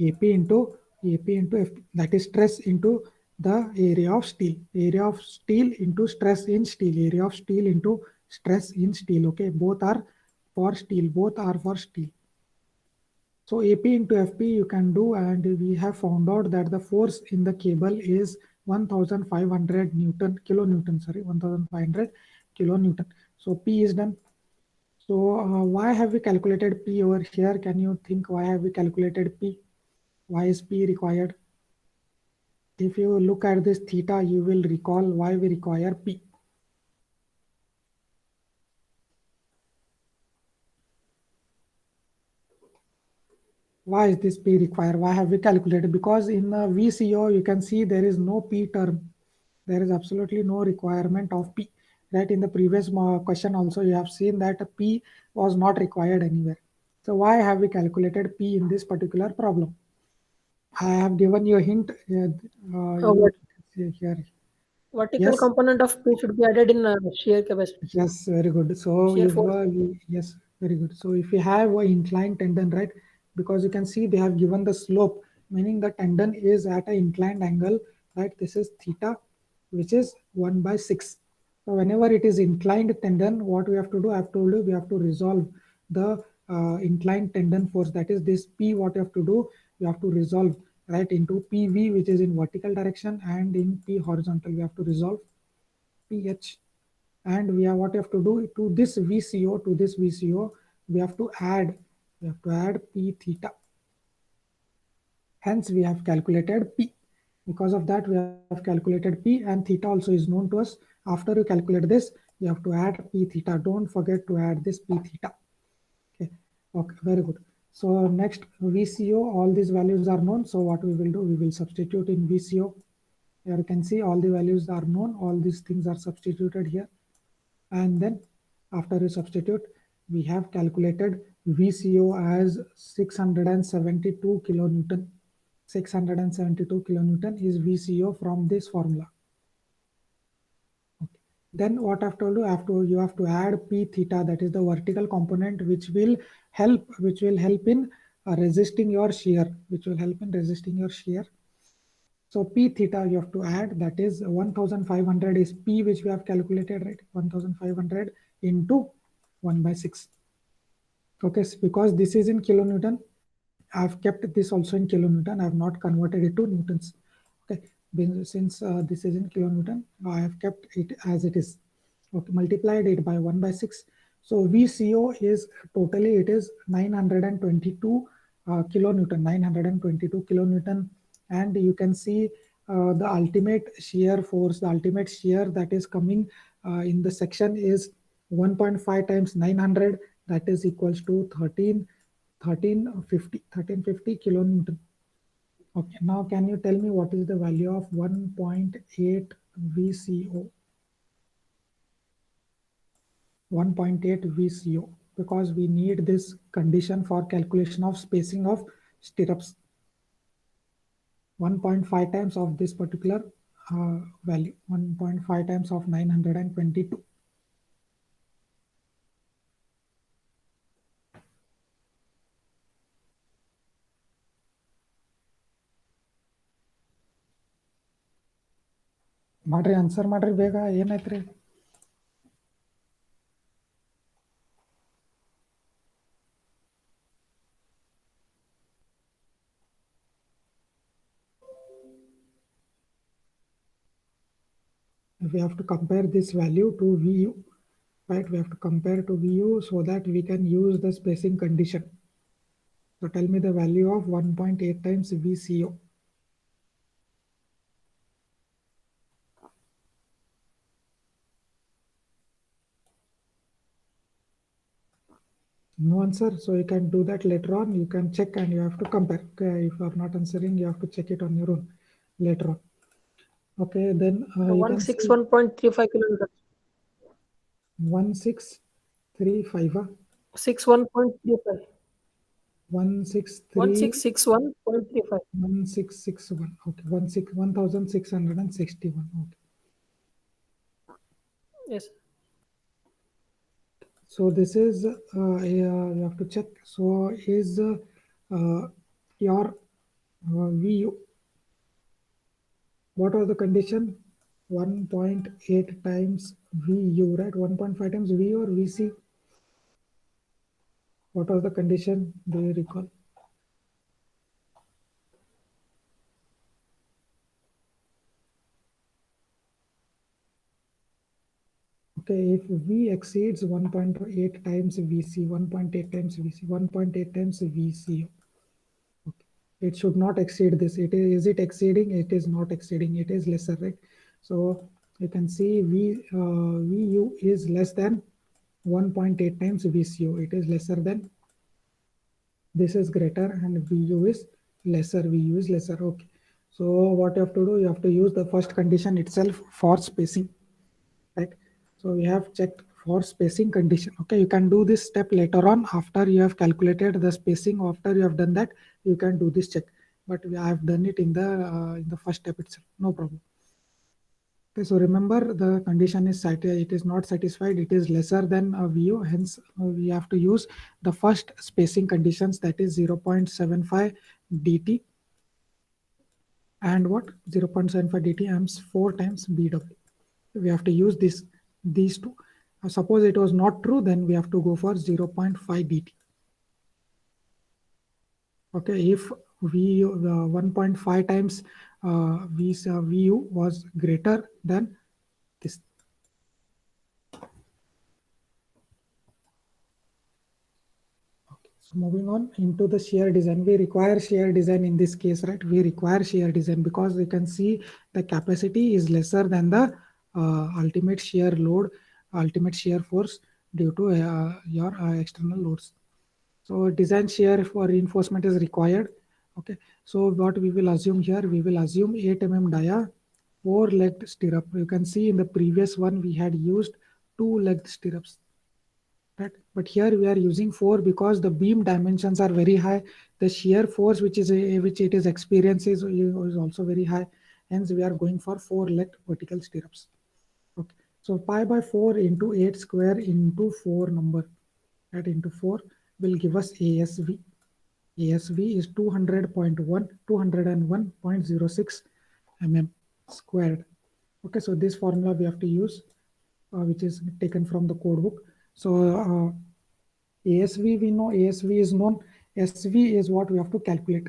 Speaker 1: AP into FP. That is stress into the area of steel. Area of steel into stress in steel. Area of steel into stress in steel. Okay, both are for steel. Both are for steel. So AP into FP you can do, and we have found out that the force in the cable is 1500 kilonewton, 1500 kilonewton. So P is done. So why have we calculated P over here? Can you think why have we calculated P? Why is P required? If you look at this theta, you will recall why we require P. Why is this P required? Why have we calculated? Because in VCO, you can see there is no P term. There is absolutely no requirement of P. Right, in the previous question also, you have seen that P was not required anywhere. So why have we calculated P in this particular problem? I have given you a hint.
Speaker 3: What
Speaker 1: See here.
Speaker 3: vertical
Speaker 1: Yes.
Speaker 3: component of P should be added in shear capacity.
Speaker 1: Yes, very good. So
Speaker 3: Shear
Speaker 1: if
Speaker 3: force.
Speaker 1: yes, very good. So if you have an inclined tendon, right? Because you can see they have given the slope, meaning the tendon is at an inclined angle, right? This is theta, which is 1 by 6. So whenever it is inclined tendon, what we have to do? I have told you we have to resolve the inclined tendon force. That is this P. What you have to do? You have to resolve right into PV, which is in vertical direction, and in P horizontal. We have to resolve PH, and we have what we have to do to this VCO, we have to add P theta. Hence we have calculated P. Because of that we have calculated P, and theta also is known to us. After you calculate this, you have to add P theta. Don't forget to add this P theta. Okay, very good. So next VCO, all these values are known. So what we will do, we will substitute in VCO. Here you can see all the values are known. All these things are substituted here. And then after you substitute, we have calculated VCO as 672 kilonewton. 672 kilonewton is VCO from this formula. Okay. Then what I have to do, you have to add P theta, that is the vertical component, which will help in resisting your shear, So P theta you have to add, that is 1500 is P, which we have calculated, right? 1500 into 1 by 6. Okay, so because this is in kilonewton, I've kept this also in kilonewton. I have not converted it to newtons. Okay, since this is in kilonewton, I have kept it as it is. Okay, multiplied it by 1 by 6. So VCO is totally, it is 922 kilonewton, 922 kilonewton. And you can see the ultimate shear force, the ultimate shear that is coming in the section is 1.5 times 900, that is equals to 1350 kilonewton. Okay, now can you tell me what is the value of 1.8 VCO? 1.8 VCO, because we need this condition for calculation of spacing of stirrups. 1.5 times of this particular value, 1.5 times of 922. ಮಾಡ್ರಿ answer ಮಾಡ್ರಿ ಬೇಗ, ಏನಾಯ್ತ್ರಿ? We have to compare this value to VU, right? We have to compare to VU so that we can use the spacing condition. So tell me the value of 1.8 times VCO. No answer. So you can do that later on. You can check and you have to compare. Okay, if you are not answering, you have to check it on your own later on. Okay, then you can see
Speaker 3: 161.35 kilometers.
Speaker 1: 1635.
Speaker 3: 61.35.
Speaker 1: 163
Speaker 3: 1661.35.
Speaker 1: 1661. Okay, 1661. Okay.
Speaker 3: Yes.
Speaker 1: So this is you have to check. So is your VU, what was the condition? 1.8 times VU, right? 1.5 times VU or VC? What was the condition? Do you recall? Okay, if V exceeds 1.8 times VC, 1.8 times VC, 1.8 times VCU. Okay. It should not exceed this. Is it exceeding? It is not exceeding. It is lesser, right? So you can see VU is less than 1.8 times VCU. It is lesser than, this is greater, and VU is lesser. VU is lesser. Okay. So what you have to do, you have to use the first condition itself for spacing, right? So we have checked for spacing condition. Okay, you can do this step later on after you have calculated the spacing. After you have done that, you can do this check. But I have done it in the first step itself. No problem. Okay, so remember the condition is it is not satisfied. It is lesser than VU. Hence, we have to use the first spacing conditions, that is 0.75 dt and what 0.75 dt amps 4 times BW. We have to use these two. Suppose it was not true, then we have to go for 0.5 dt. Okay, if V 1.5 times VU was greater than this. Okay, so moving on into the shear design, we require shear design in this case, right? We require shear design because you can see the capacity is lesser than the ultimate shear load, ultimate shear force due to your external loads. So design shear for reinforcement is required. Okay, so what we will assume here, we will assume 8 mm dia, 4-legged stirrup. You can see in the previous one we had used 2-legged stirrups, right? But here we are using 4 because the beam dimensions are very high. The shear force which it is experiences is also very high. Hence we are going for 4-legged vertical stirrups. Okay, so pi by 4 into 8 square into 4 number, right, into 4 will give us ASV. ASV is 201.06 mm squared. Okay, so this formula we have to use, which is taken from the code book. So ASV, we know ASV is known. SV is what we have to calculate.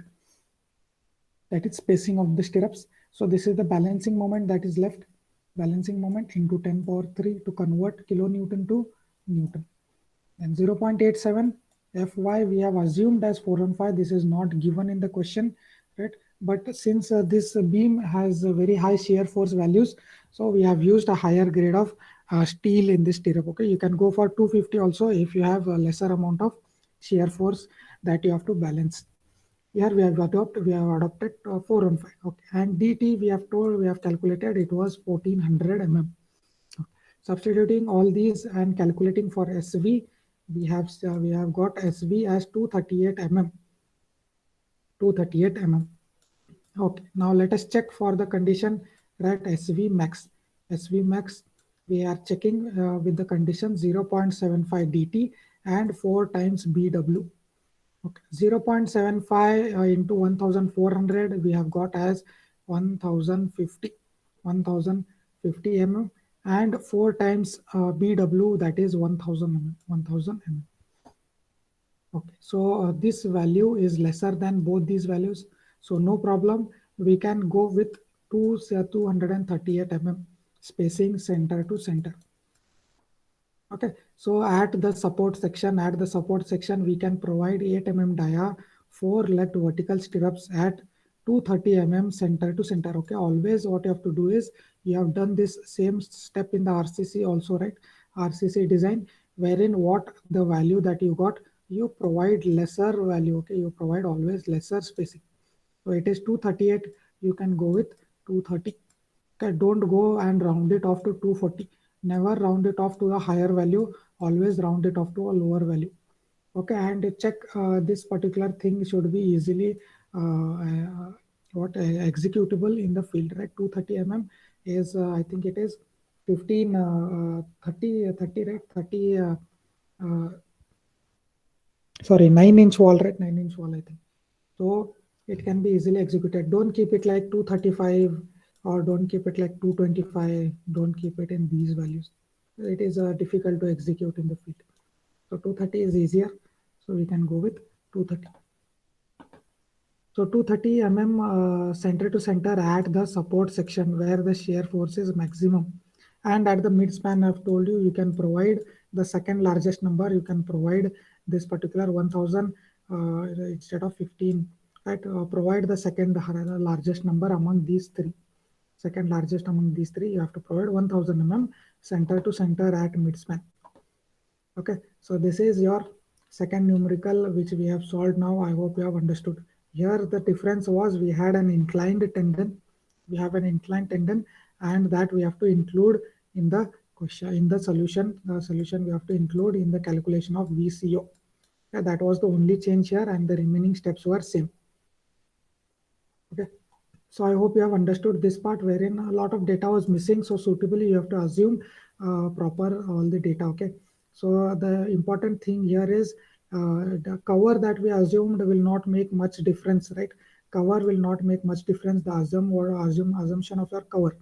Speaker 1: That is spacing of the stirrups. So this is the balancing moment that is left. Balancing moment into 10 power 3 to convert kilonewton to Newton. And 0.87 Fy we have assumed as 415. This is not given in the question, right? But since this beam has very high shear force values, so we have used a higher grade of steel in this stirrup. Okay, you can go for 250 also if you have a lesser amount of shear force that you have to balance. Here we have adopted 415. Okay, and dt we have calculated it was 1400 mm. Substituting all these and calculating for SV, we have got SV as 238 mm. 238 mm. Okay, now let us check for the condition, right? SV max. SV max, we are checking with the condition 0.75 dt and 4 times BW. Okay, 0.75 into 1400 we have got as 1050 mm, and 4 times BW, that is 1000 mm. 1000 mm. Okay, so this value is lesser than both these values, so no problem. We can go with 238 mm spacing center to center. Okay, so at the support section, we can provide 8 mm dia, 4-legged vertical stirrups at 230 mm center to center. Okay, always what you have to do is, you have done this same step in the RCC also, right? RCC design, wherein what the value that you got you provide lesser value. Okay, you provide always lesser spacing. So it is 238, you can go with 230. Okay, don't go and round it off to 240. Never round it off to a higher value, always round it off to a lower value. Okay, and check this particular thing should be easily executable in the field, right? 230 is I think it is 15 30 right, 30 sorry, 9-inch wall, right? 9-inch wall, I think. So it can be easily executed. Don't keep it like 235 or don't keep it like 225. Don't keep it in these values. It is difficult to execute in the field. So 230 is easier. So we can go with 230. So 230 center to center at the support section where the shear force is maximum. And at the midspan, I've told you, you can provide the second largest number. You can provide this particular 1000 instead of 15. Right? Provide the second largest number among these three. Second largest among these three, you have to provide 1000 center to center at midspan. Okay, so this is your second numerical which we have solved now. I hope you have understood. Here the difference was we had an inclined tendon. We have an inclined tendon and that we have to include in the question, in the solution. The solution we have to include in the calculation of VCO. Okay, that was the only change here and the remaining steps were same. Okay, so I hope you have understood this part wherein a lot of data was missing. So suitably you have to assume proper all the data. Okay, so the important thing here is the cover that we assumed will not make much difference, right? Cover will not make much difference. The assumption of your cover,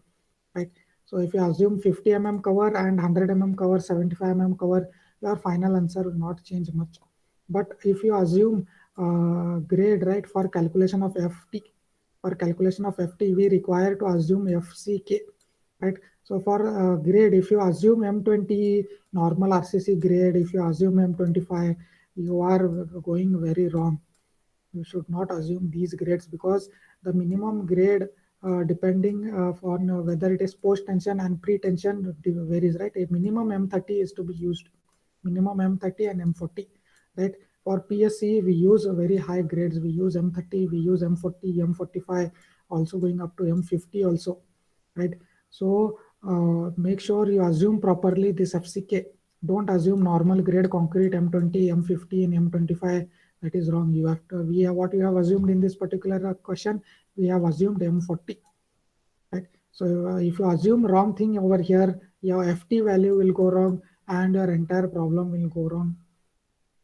Speaker 1: right? So if you assume 50 cover and 100 cover, 75 cover, your final answer will not change much. But if you assume grade, right, for calculation of FT, for calculation of FT, we require to assume FCK, right? So for grade, if you assume M20 normal RCC grade, if you assume M25, you are going very wrong. You should not assume these grades because the minimum grade depending on whether it is post tension and pre-tension varies, right? A minimum M30 is to be used, minimum M30 and M40, right? For PSC, we use very high grades. We use M30, we use M40, M45, also going up to M50 also, right? So make sure you assume properly this FCK. Don't assume normal grade concrete M20, M50 and M25. That is wrong. You have to, what you have assumed in this particular question, we have assumed M40, right? So if you assume wrong thing over here, your FT value will go wrong and your entire problem will go wrong.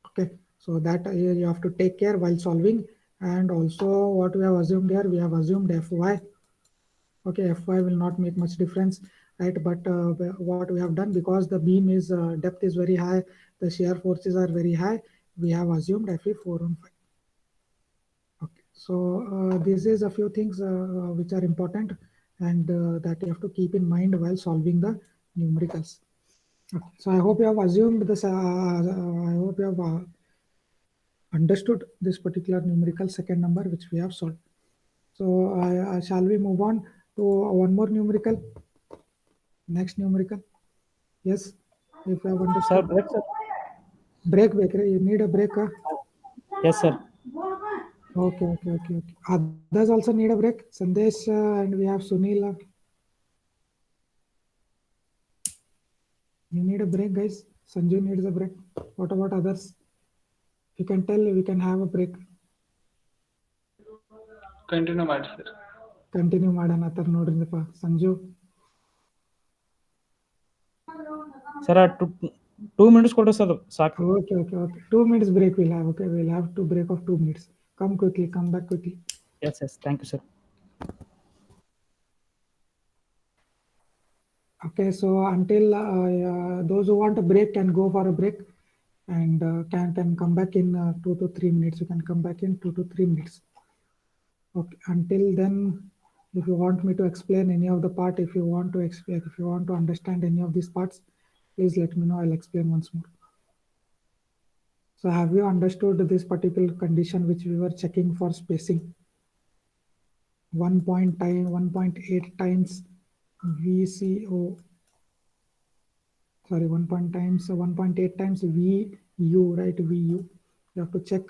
Speaker 1: Okay, so that you have to take care while solving. And also what we have assumed here, we have assumed Fy. Okay, Fy will not make much difference, right? But what we have done, because the beam is depth is very high, the shear forces are very high, we have assumed Fe 415. Okay, so this is a few things which are important and that you have to keep in mind while solving the numericals. Okay, so I hope you have assumed this. I hope you have understood this particular numerical second number which we have solved. So shall we move on to one more numerical? Next numerical. Yes, if you have
Speaker 8: Sir,
Speaker 1: understood.
Speaker 8: break, sir.
Speaker 1: Break. You need a break.
Speaker 8: Yes, sir.
Speaker 1: Okay. Others also need a break. Sandesh and we have Sunil. You need a break, guys. Sanju needs a break. What about others? You can tell we can have a break.
Speaker 4: Continue ಮಾಡಿ sir.
Speaker 1: Continue ಮಾಡೋಣ ತರ ನೋಡ್ರಿಪ್ಪ Sanju.
Speaker 8: Sir, 2 minutes ಕೊಡ್ರಿ sir. ಸಾಕು.
Speaker 1: Okay. 2 minutes break we'll have. Okay, we'll have to break of 2 minutes. Come quickly. Come back quickly.
Speaker 8: Yes. Thank you, sir.
Speaker 1: Okay, so until those who want a break can go for a break and can come back in 2 to 3 minutes. You can come back in 2 to 3 minutes. Okay, until then, if you want me to explain any of the part, if you want to understand any of these parts, please let me know. I'll explain once more. So have you understood this particular condition which we were checking for spacing? 1.8 times VCO. Sorry, 1.8 times VU, right? VU. You have to check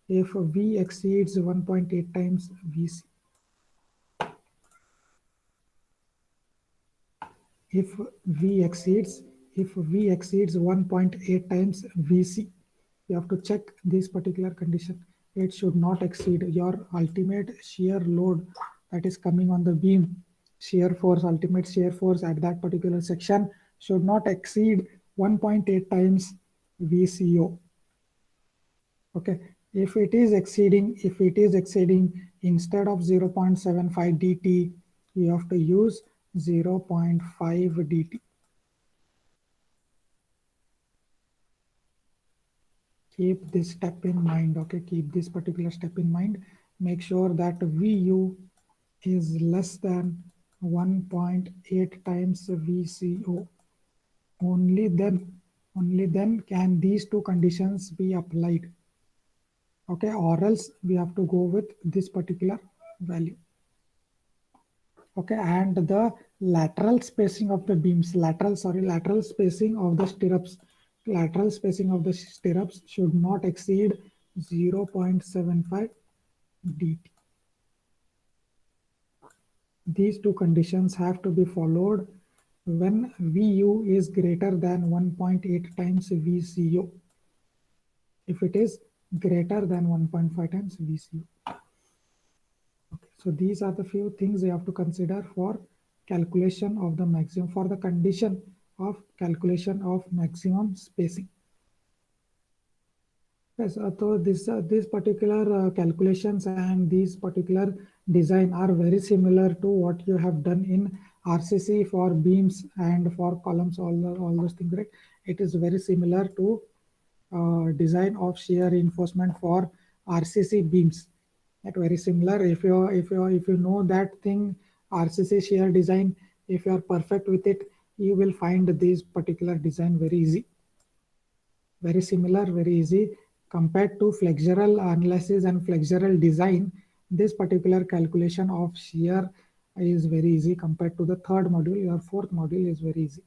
Speaker 1: if V exceeds 1.8 times VC. If V exceeds 1.8 times VC, you have to check this particular condition. It should not exceed your ultimate shear load that is coming on the beam. Shear force, ultimate shear force at that particular section should not exceed 1.8 times VCO. Okay, if it is exceeding instead of 0.75 dt, you have to use 0.5 dt. Keep this step in mind. Okay, keep this particular step in mind. Make sure that VU is less than 1.8 times VCO. Only then can these two conditions be applied. Okay, or else we have to go with this particular value. Okay, and the lateral spacing of the beams, lateral spacing of the stirrups, should not exceed 0.75 dt. These two conditions have to be followed when VU is greater than 1.8 times VCO. If it is greater than 1.5 times VCO. Okay, so these are the few things you have to consider for calculation of the maximum, for the condition of calculation of maximum spacing. Yes, so these particular calculations and these particular design are very similar to what you have done in RCC for beams and for columns, all those things, right? It is very similar to design of shear reinforcement for RCC beams. Very similar. If you know that thing, RCC shear design, if you are perfect with it, you will find this particular design very easy. Very similar, very easy. Compared to flexural analysis and flexural design, this particular calculation of shear is very easy compared to the third module. Your fourth module is very easy.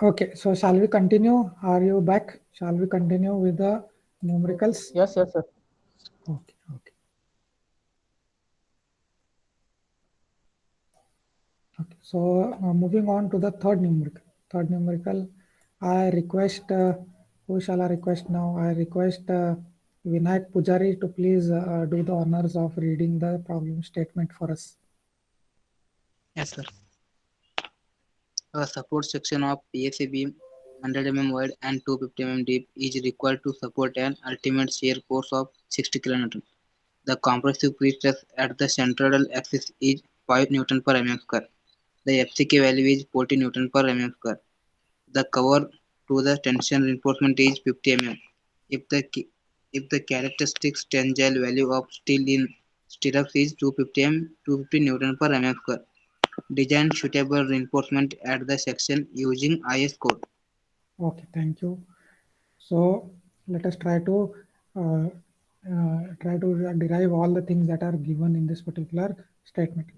Speaker 1: Okay, so shall we continue? Are you back? Shall we continue with the numericals?
Speaker 6: Yes, sir.
Speaker 1: Okay. Okay, so moving on to the third numerical. I request, who shall I request now? I request Vinayak Pujari to please do the honors of reading the problem statement for us.
Speaker 6: Yes, sir. A support section of PSA beam 100 mm wide and 250 mm deep is required to support an ultimate shear force of 60 kN. The compressive pre-stress at the central axis is 5 Newton per mm square. The FCK value is 40 Newton per mm square. The cover to the tension reinforcement is 50 mm. If the characteristic tensile value of steel in stirrups is 250 Newton per mm square. Design suitable reinforcement at the section using IS code.
Speaker 1: Okay, thank you. So let us try to derive all the things that are given in this particular statement.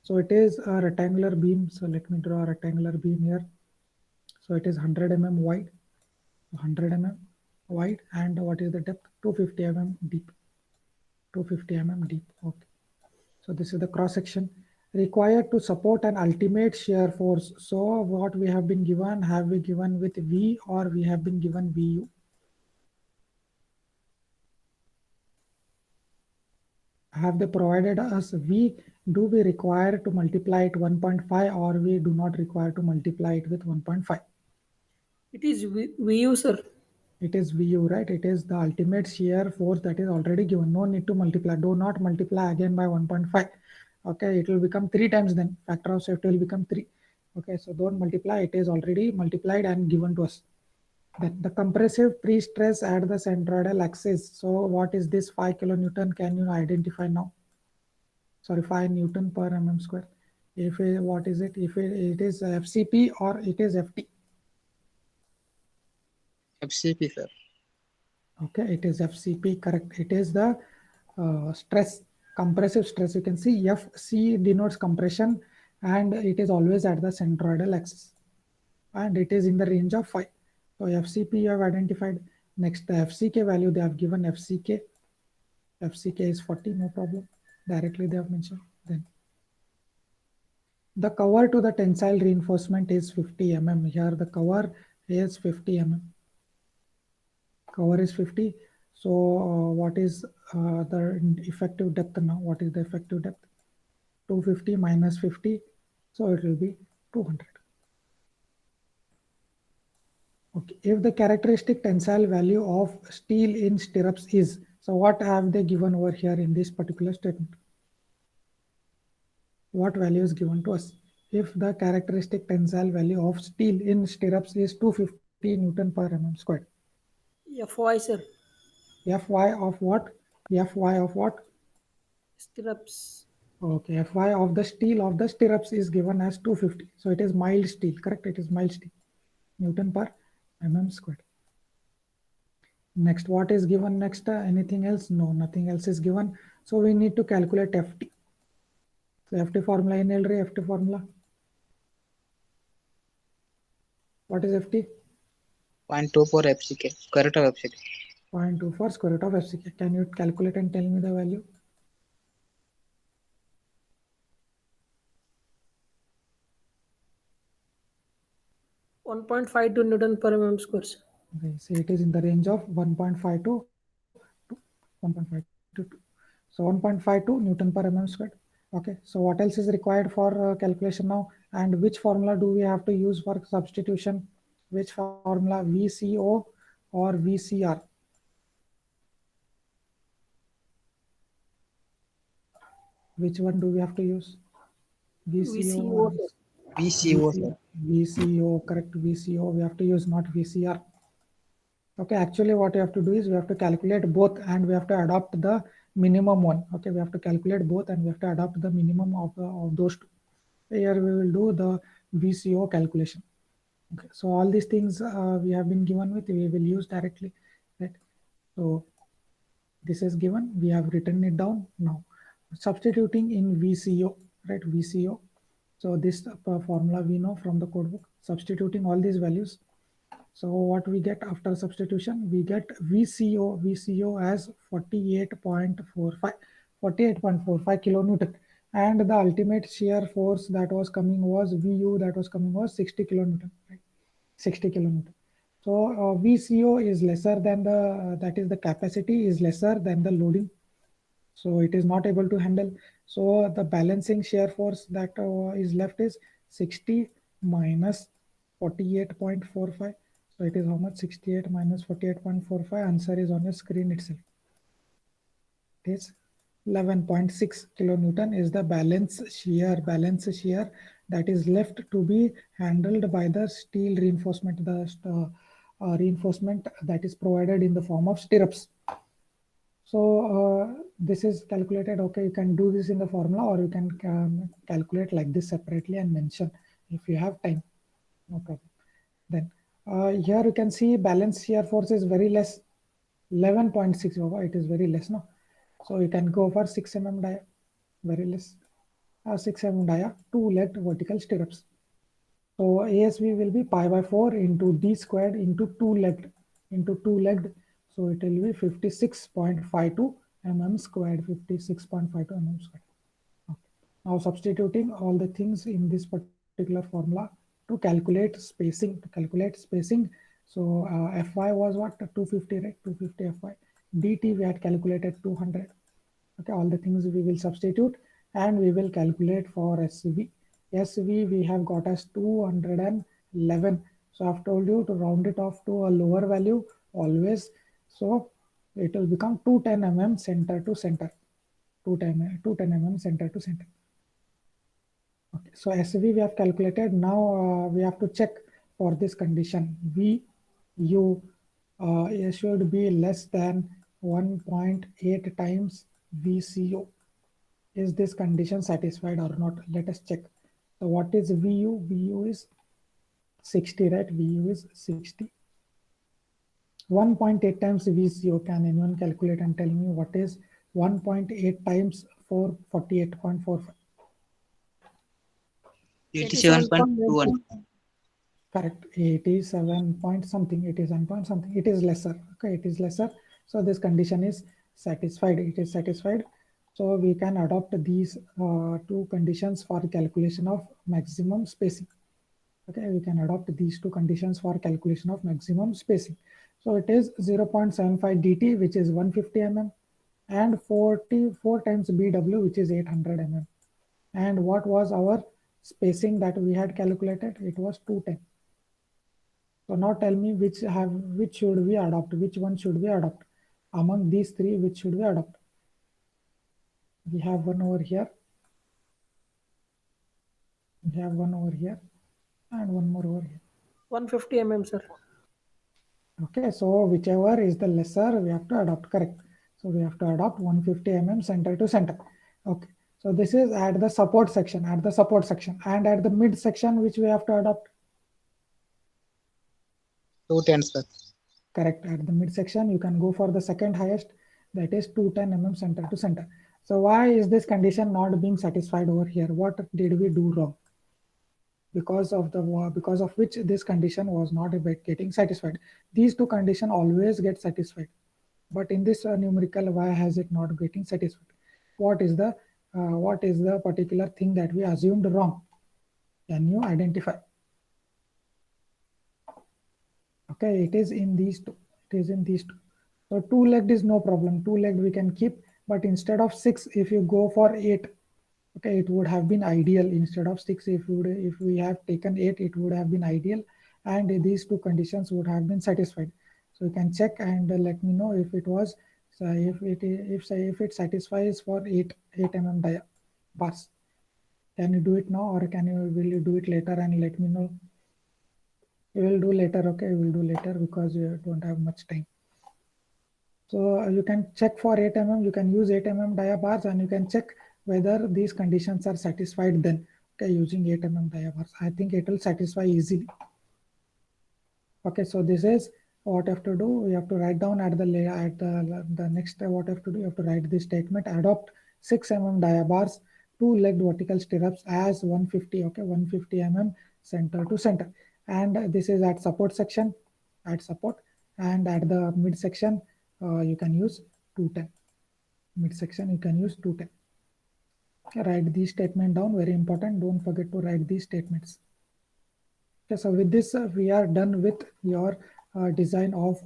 Speaker 1: So it is a rectangular beam. So let me draw a rectangular beam here. So it is 100 mm wide, 100 mm wide, and what is the depth? 250 mm deep. 250 mm deep. Okay. So this is the cross section required to support an ultimate shear force. So what we have been given, have we given with V or we have been given VU? Have they provided us V? Do we require to multiply it 1.5 or we do not require to multiply it with 1.5?
Speaker 3: It is VU, sir.
Speaker 1: It is VU, right? It is the ultimate shear force that is already given. No need to multiply. Do not multiply again by 1.5. Okay, it will become 3 times then. Factor of safety will become 3. Okay, so don't multiply. It is already multiplied and given to us. Then the compressive pre-stress at the centroidal axis. So what is this 5 kilonewton? Can you identify now? Sorry, 5 Newton per mm square. If what is it? If it is FCP or it is FT?
Speaker 6: FCP, sir.
Speaker 1: Okay, it is FCP, correct. It is the stress, compressive stress. You can see FC denotes compression and it is always at the centroidal axis. And it is in the range of 5. So FCP you have identified. Next, the FCK value they have given FCK. FCK is 40, no problem. Directly they have mentioned. Then the cover to the tensile reinforcement is 50 mm. Here the cover is 50 mm. Cover is 50. So what is the effective depth now? What is the effective depth? 250 minus 50. So it will be 200. Okay. If the characteristic tensile value of steel in stirrups is, so what have they given over here in this particular statement? What value is given to us? If the characteristic tensile value of steel in stirrups is 250 Newton per mm squared.
Speaker 3: FY, sir.
Speaker 1: Fy of what? Fy of what?
Speaker 3: Stirrups.
Speaker 1: Okay, Fy of the steel of the stirrups is given as 250. So it is mild steel, correct? It is mild steel. Newton per mm squared. Next, what is given next? Anything else? No, nothing else is given. So we need to calculate Ft. So Ft formula in Ft formula. What is Ft?
Speaker 6: 0.2 for FCK, square root of FCK.
Speaker 1: 0.2 for square root of FCK. Can you calculate and tell me the value?
Speaker 3: $1.52 Newton per mm square.
Speaker 1: Okay, so it is in the range of 1.5 to 1.5 to 2. So 1.52 Newton per mm squared. Okay, so what else is required for calculation now? And which formula do we have to use for substitution? Which formula? VCO or VCR? Which one do we have to use? VCO. or
Speaker 3: VCO, sir.
Speaker 6: VCO, sir.
Speaker 1: VCO, correct. VCO. We have to use not VCR. Okay, actually what we have to do is we have to calculate both and we have to adopt the minimum one. Okay, we have to calculate both and we have to adopt the minimum of those two. Here we will do the VCO calculation. Okay, so all these things we have been given with, we will use directly, right? So this is given, we have written it down. Now substituting in VCO, right? VCO. So this formula we know from the code book. Substituting all these values. So what we get after substitution, we get VCO as 48.45 kilonewton, and the ultimate shear force that was coming was VU, that was coming was 60 kilonewton, right? 60 kilonewton. So VCO is lesser than the, that is the capacity is lesser than the loading. So it is not able to handle. So the balancing shear force that is left is 60 minus 48.45. So it is how much? 68 minus 48.45. Answer is on your screen itself. It is 11.6 kilonewton is the balance shear that is left to be handled by the steel reinforcement, the reinforcement that is provided in the form of stirrups. So this is calculated. Okay, you can do this in the formula or you can calculate like this separately and mention if you have time. No problem. Then here you can see balance shear force is very less, 11.6 over. It is very less, no? So you can go for 6 mm dia, very less. 6 mm dia, 2-legged vertical stirrups. So ASV will be pi by 4 into d squared into 2-legged. So it will be 56.52 mm squared, 56.52 mm squared. Okay. Now substituting all the things in this particular formula to calculate spacing. So Fy was what? 250, right? 250 Fy. dt we had calculated 200. Okay, all the things we will substitute and we will calculate for SV. SV we have got as 211. So I've told you to round it off to a lower value always. So it will become 210 mm center to center. 210 mm center to center. Okay, so SV we have calculated. Now we have to check for this condition. VU should be less than 1.8 times VCO. Is this condition satisfied or not? Let us check. So what is VU? VU is 60, right? VU is 60. 1.8 times VCO. Can anyone calculate and tell me what is 1.8 times 448.45?
Speaker 6: 87.21.
Speaker 1: Correct. 87 point something. 87 point something. It is lesser. Okay, it is lesser. So this condition is satisfied. It is satisfied. So we can adopt these two conditions for calculation of maximum spacing. Okay, we can adopt these two conditions for calculation of maximum spacing. So it is 0.75 dt, which is 150 mm, and 44 times BW, which is 800 mm. And what was our spacing that we had calculated? It was 210. So now tell me which should we adopt? Which one should we adopt? Among these three, which should we adopt? We have one over here. We have one over here and one more over here.
Speaker 3: 150 mm, sir.
Speaker 1: Okay, so whichever is the lesser, we have to adopt, correct. So we have to adopt 150 mm center to center. Okay, so this is at the support section, and at the mid section, which we have to adopt.
Speaker 6: 210, sir.
Speaker 1: Correct. At the midsection, you can go for the second highest, that is 210 mm center to center. So why is this condition not being satisfied over here? What did we do wrong? Because of which this condition was not getting satisfied. These two conditions always get satisfied, but in this numerical, why has it not getting satisfied? What is the particular thing that we assumed wrong? Can you identify? Okay, it is in these two. So 2-legged is no problem. 2-legged we can keep, but instead of 6, if you go for 8, okay, it would have been ideal. Instead of 6, if we have taken 8, it would have been ideal, and these two conditions would have been satisfied. So you can check and let me know if it was, if it satisfies for 8 mm dia bars. Can you do it now, or will you do it later and let me know? You will do later, okay? You will do later because you don't have much time. So you can check for 8 mm. You can use 8 mm dia bars, and you can check whether these conditions are satisfied then. Okay, using 8 mm dia bars, I think it will satisfy easily. Okay, so this is what you have to do. We have to write down at the next what you have to do. You have to write this statement: adopt 6 mm dia bars, 2-legged vertical stirrups as 150. Okay, 150 mm center to center. And this is at support section, and at the mid section you can use 210. Midsection you can use 210. Okay, write these statement down, very important. Don't forget to write these statements. Okay, so with this we are done with your design of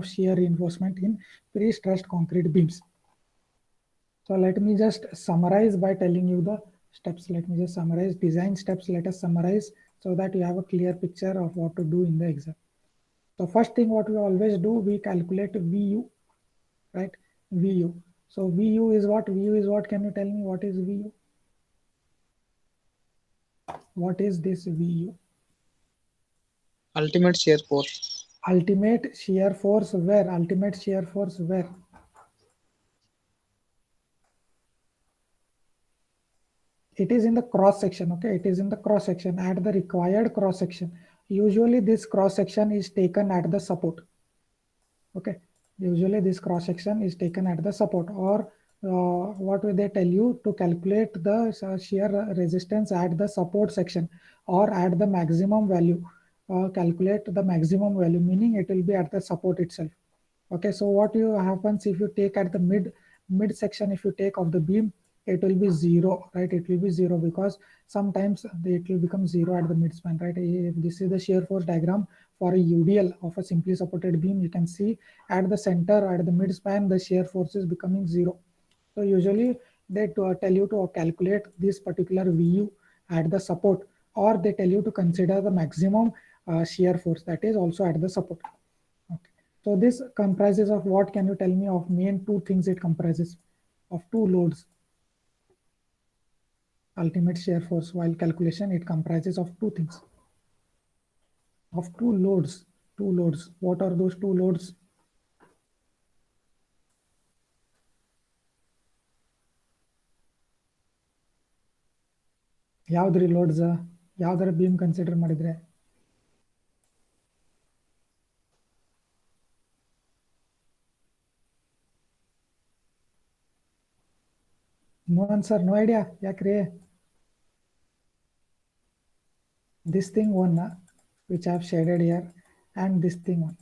Speaker 1: shear reinforcement in pre-stressed concrete beams. So let me just summarize by telling you the steps. Let me just summarize design steps. Let us summarize so that you have a clear picture of what to do in the exam. So first thing what we always do, we calculate VU, right? VU. So VU is what? VU is what? Can you tell me what is VU? What is this VU?
Speaker 6: Ultimate shear force.
Speaker 1: Ultimate shear force where? Ultimate shear force where? It is in the cross section. Okay, it is in the cross section, at the required cross section. Usually this cross section is taken at the support. Okay, usually this cross section is taken at the support, or what will they tell you to calculate the shear resistance at the support section, or at the maximum value. Calculate the maximum value, meaning it will be at the support itself. Okay, so what happens if you take at the mid section, if you take of the beam, it will be 0, right? It will be 0 because sometimes it will become 0 at the midspan, right? If this is the shear force diagram for a UDL of a simply supported beam, you can see at the center, at the midspan, the shear force is becoming 0. So usually they tell you to calculate this particular VU at the support, or they tell you to consider the maximum shear force that is also at the support. Okay. So this comprises of what? Can you tell me of main two things it comprises of? Two loads. Ultimate shear force while calculation, it comprises of two things. Of two loads. Two loads. What are those two loads? ಯಾವ್ದ್ರಿ loads? ಯಾವ್ದಾರ beam consider ಮಾಡಿದ್ರೆ? No answer, no idea. ಯಾಕ್ರಿ? This thing one, which I have shaded here, and this thing one.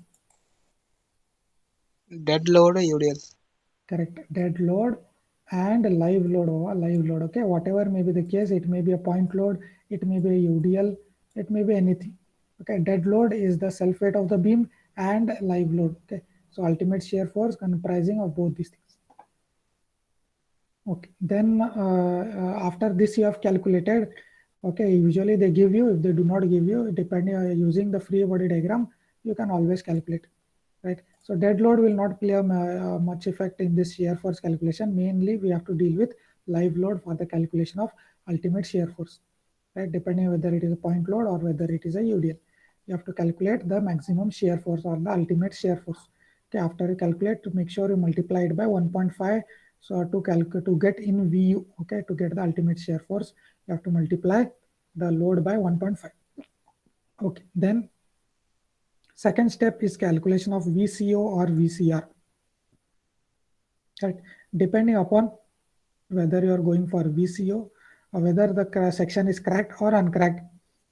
Speaker 6: Dead load UDL.
Speaker 1: Correct. Dead load and live load. Live load. Okay, whatever may be the case, it may be a point load, it may be a UDL, it may be anything. Okay, dead load is the self weight of the beam and live load. Okay, so ultimate shear force comprising of both these things. Okay, then after this you have calculated. Okay, usually they give you. If they do not give you, depending using the free body diagram, you can always calculate. Right. So dead load will not play much effect in this shear force calculation. Mainly we have to deal with live load for the calculation of ultimate shear force, right? Depending whether it is a point load or whether it is a UDL. You have to calculate the maximum shear force or the ultimate shear force. Okay, after you calculate, to make sure you multiply it by 1.5. So to get in VU, okay, to get the ultimate shear force, you have to multiply the load by 1.5. Okay, then second step is calculation of VCO or VCR. Right. Depending upon whether you are going for VCO or whether the section is cracked or uncracked.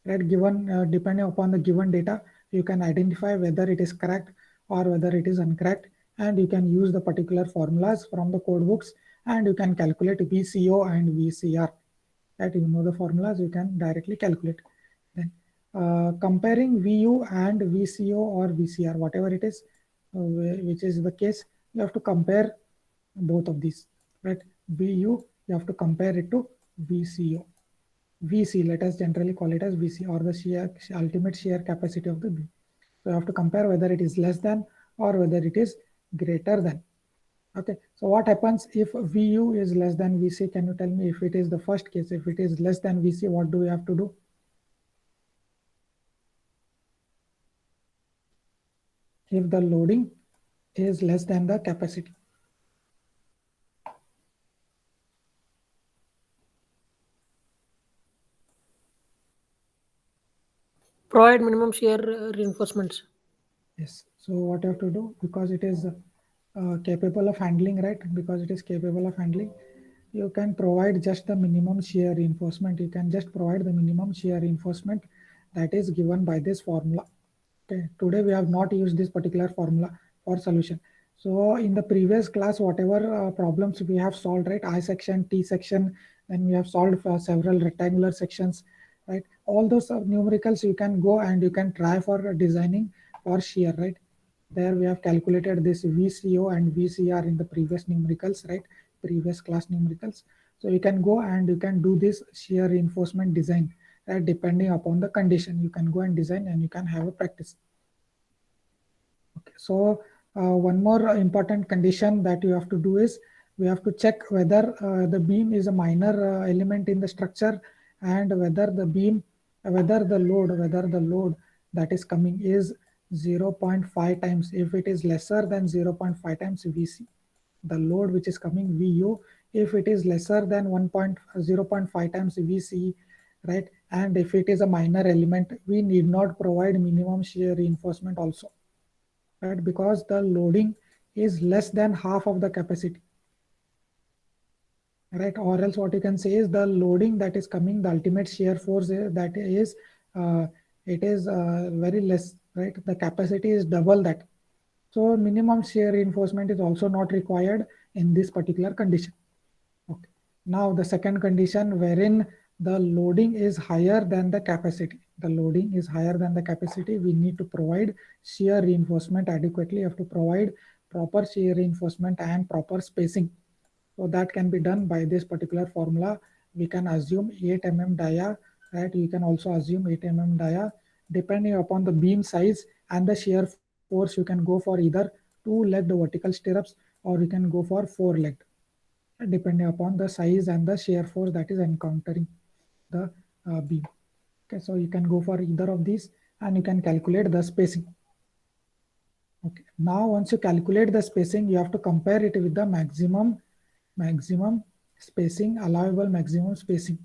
Speaker 1: Right. Given depending upon the given data, you can identify whether it is cracked or whether it is uncracked, and you can use the particular formulas from the code books, and you can calculate VCO and VCR. Right. You know the formulas, you can directly calculate. Then comparing VU and VCO or VCR, whatever it is, which is the case, you have to compare both of these, right? VU, you have to compare it to VCO. VC, let us generally call it as VC, or the ultimate shear capacity of the beam. So you have to compare whether it is less than or whether it is greater than. Okay, so what happens if VU is less than VC? Can you tell me if it is the first case? If it is less than VC, what do we have to do? If the loading is less than the capacity.
Speaker 3: Provide minimum shear reinforcements.
Speaker 1: Yes. So what you have to do, because it is capable of handling, right? Because it is capable of handling, you can provide just the minimum shear reinforcement. You can just provide the minimum shear reinforcement that is given by this formula. Okay. Today we have not used this particular formula for solution. So in the previous class, whatever problems we have solved, right? I section, T section, then we have solved for several rectangular sections, right? All those numericals you can go and you can try for designing for shear, right? There we have calculated this VCO and VCR in the previous numericals, right? Previous class numericals. So you can go and you can do this shear reinforcement design, right? Depending upon the condition, you can go and design and you can have a practice. Okay, so one more important condition that you have to do is we have to check whether the beam is a minor element in the structure, and whether the beam, whether the load that is coming is 0.5 times. If it is lesser than 0.5 times VC, the load which is coming VU, if it is lesser than 0.5 times VC, right, and if it is a minor element, we need not provide minimum shear reinforcement also, right, because the loading is less than half of the capacity, right? Or else what you can say is the loading that is coming, the ultimate shear force that is, it is very less, right? The capacity is double that. So minimum shear reinforcement is also not required in this particular condition. Okay. Now the second condition wherein the loading is higher than the capacity. The loading is higher than the capacity. We need to provide shear reinforcement adequately. You have to provide proper shear reinforcement and proper spacing. So that can be done by this particular formula. We can assume 8 mm dia, right? You can also assume 8 mm dia. Depending upon the beam size and the shear force, you can go for either 2-legged vertical stirrups or you can go for 4-legged, depending upon the size and the shear force that is encountering the beam. Okay, so you can go for either of these and you can calculate the spacing. Okay, now once you calculate the spacing, you have to compare it with the maximum spacing, allowable maximum spacing,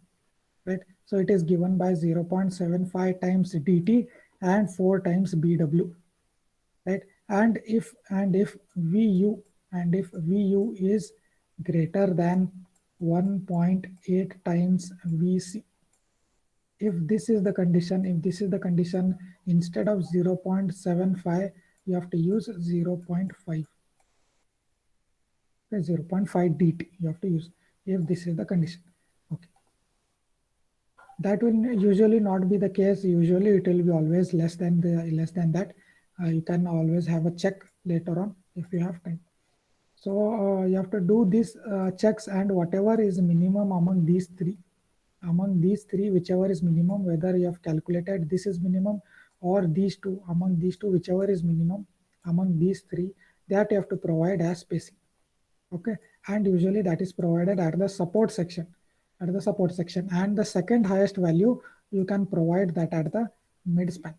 Speaker 1: right? So it is given by 0.75 times dt and 4 times bw, right? And if vu is greater than 1.8 times vc, if this is the condition, instead of 0.75 you have to use 0.5. 0.5 dt you have to use if this is the condition. Okay, that will usually not be the case. Usually it will be always less than that. You can always have a check later on if you have time. So you have to do these checks, and whatever is minimum among these three, whichever is minimum, whether you have calculated this is minimum or these two, among these two, whichever is minimum among these three, that you have to provide as spacing. Okay, and usually that is provided at the support section, and the second highest value you can provide that at the mid span.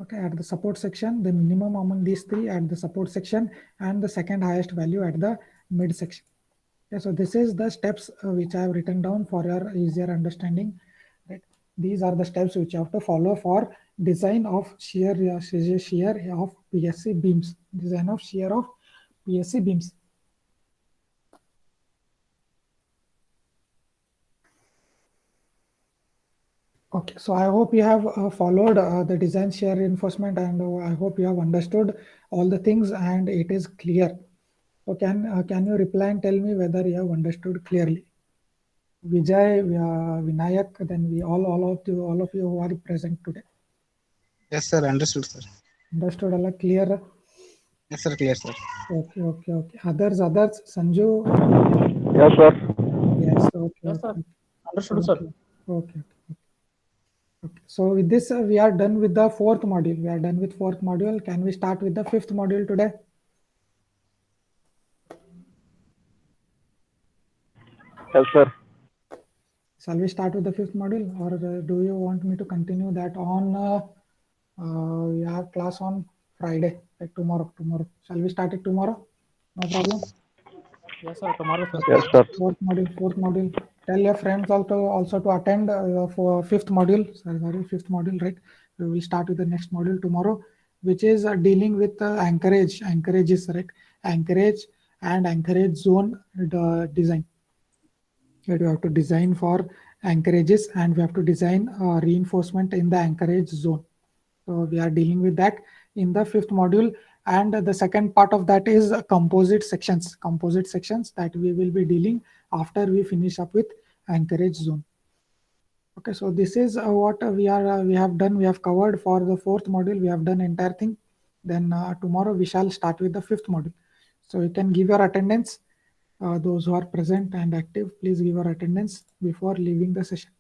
Speaker 1: Okay, at the support section, the minimum among these three at the support section, and the second highest value at the mid section. Okay, so this is the steps which I have written down for your easier understanding. Right, these are the steps which you have to follow for design of shear of PSC beams. Design of shear of PSC beams. Okay, so I hope you have followed the design shear reinforcement, and I hope you have understood all the things and it is clear. So can you reply and tell me whether you have understood clearly? Vijay, Vinayak, then we all of you who are present today.
Speaker 6: Yes, sir. Understood, sir.
Speaker 1: Understood, all clear?
Speaker 6: Yes, sir. Clear, sir.
Speaker 1: Okay. Others, Sanju?
Speaker 7: Yes, sir.
Speaker 1: Yes, okay.
Speaker 8: Yes, sir.
Speaker 1: Okay.
Speaker 8: Understood, sir.
Speaker 1: Okay. So with this, we are done with the fourth module. Can we start with the fifth module today?
Speaker 7: Yes, sir.
Speaker 1: Shall we start with the fifth module, or do you want me to continue that on? We have class on Friday, like tomorrow. Shall we start it tomorrow? No problem.
Speaker 8: Yes, sir. Tomorrow, sir.
Speaker 7: Yes, sir.
Speaker 1: Fourth module. Tell your friends also to attend for fifth module. Sorry, fifth module, right? We will start with the next module tomorrow, which is dealing with anchorages, right? Anchorage and anchorage zone design. That we have to design for anchorages, and we have to design reinforcement in the anchorage zone. So we are dealing with that in the fifth module, and the second part of that is composite sections that we will be dealing after we finish up with anchorage zone. Okay, so this is what we have done. We have covered for the fourth module. We have done entire thing. Then tomorrow we shall start with the fifth module. So you can give your attendance. Those who are present and active, please give your attendance before leaving the session.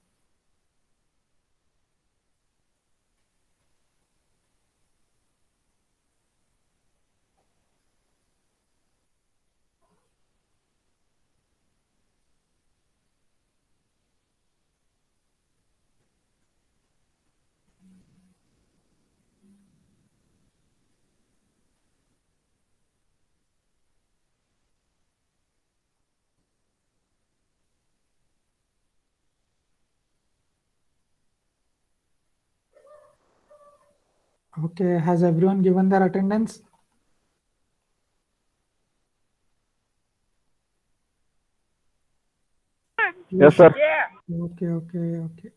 Speaker 1: Okay, has everyone given their attendance?
Speaker 7: Yes, sir.
Speaker 1: Okay.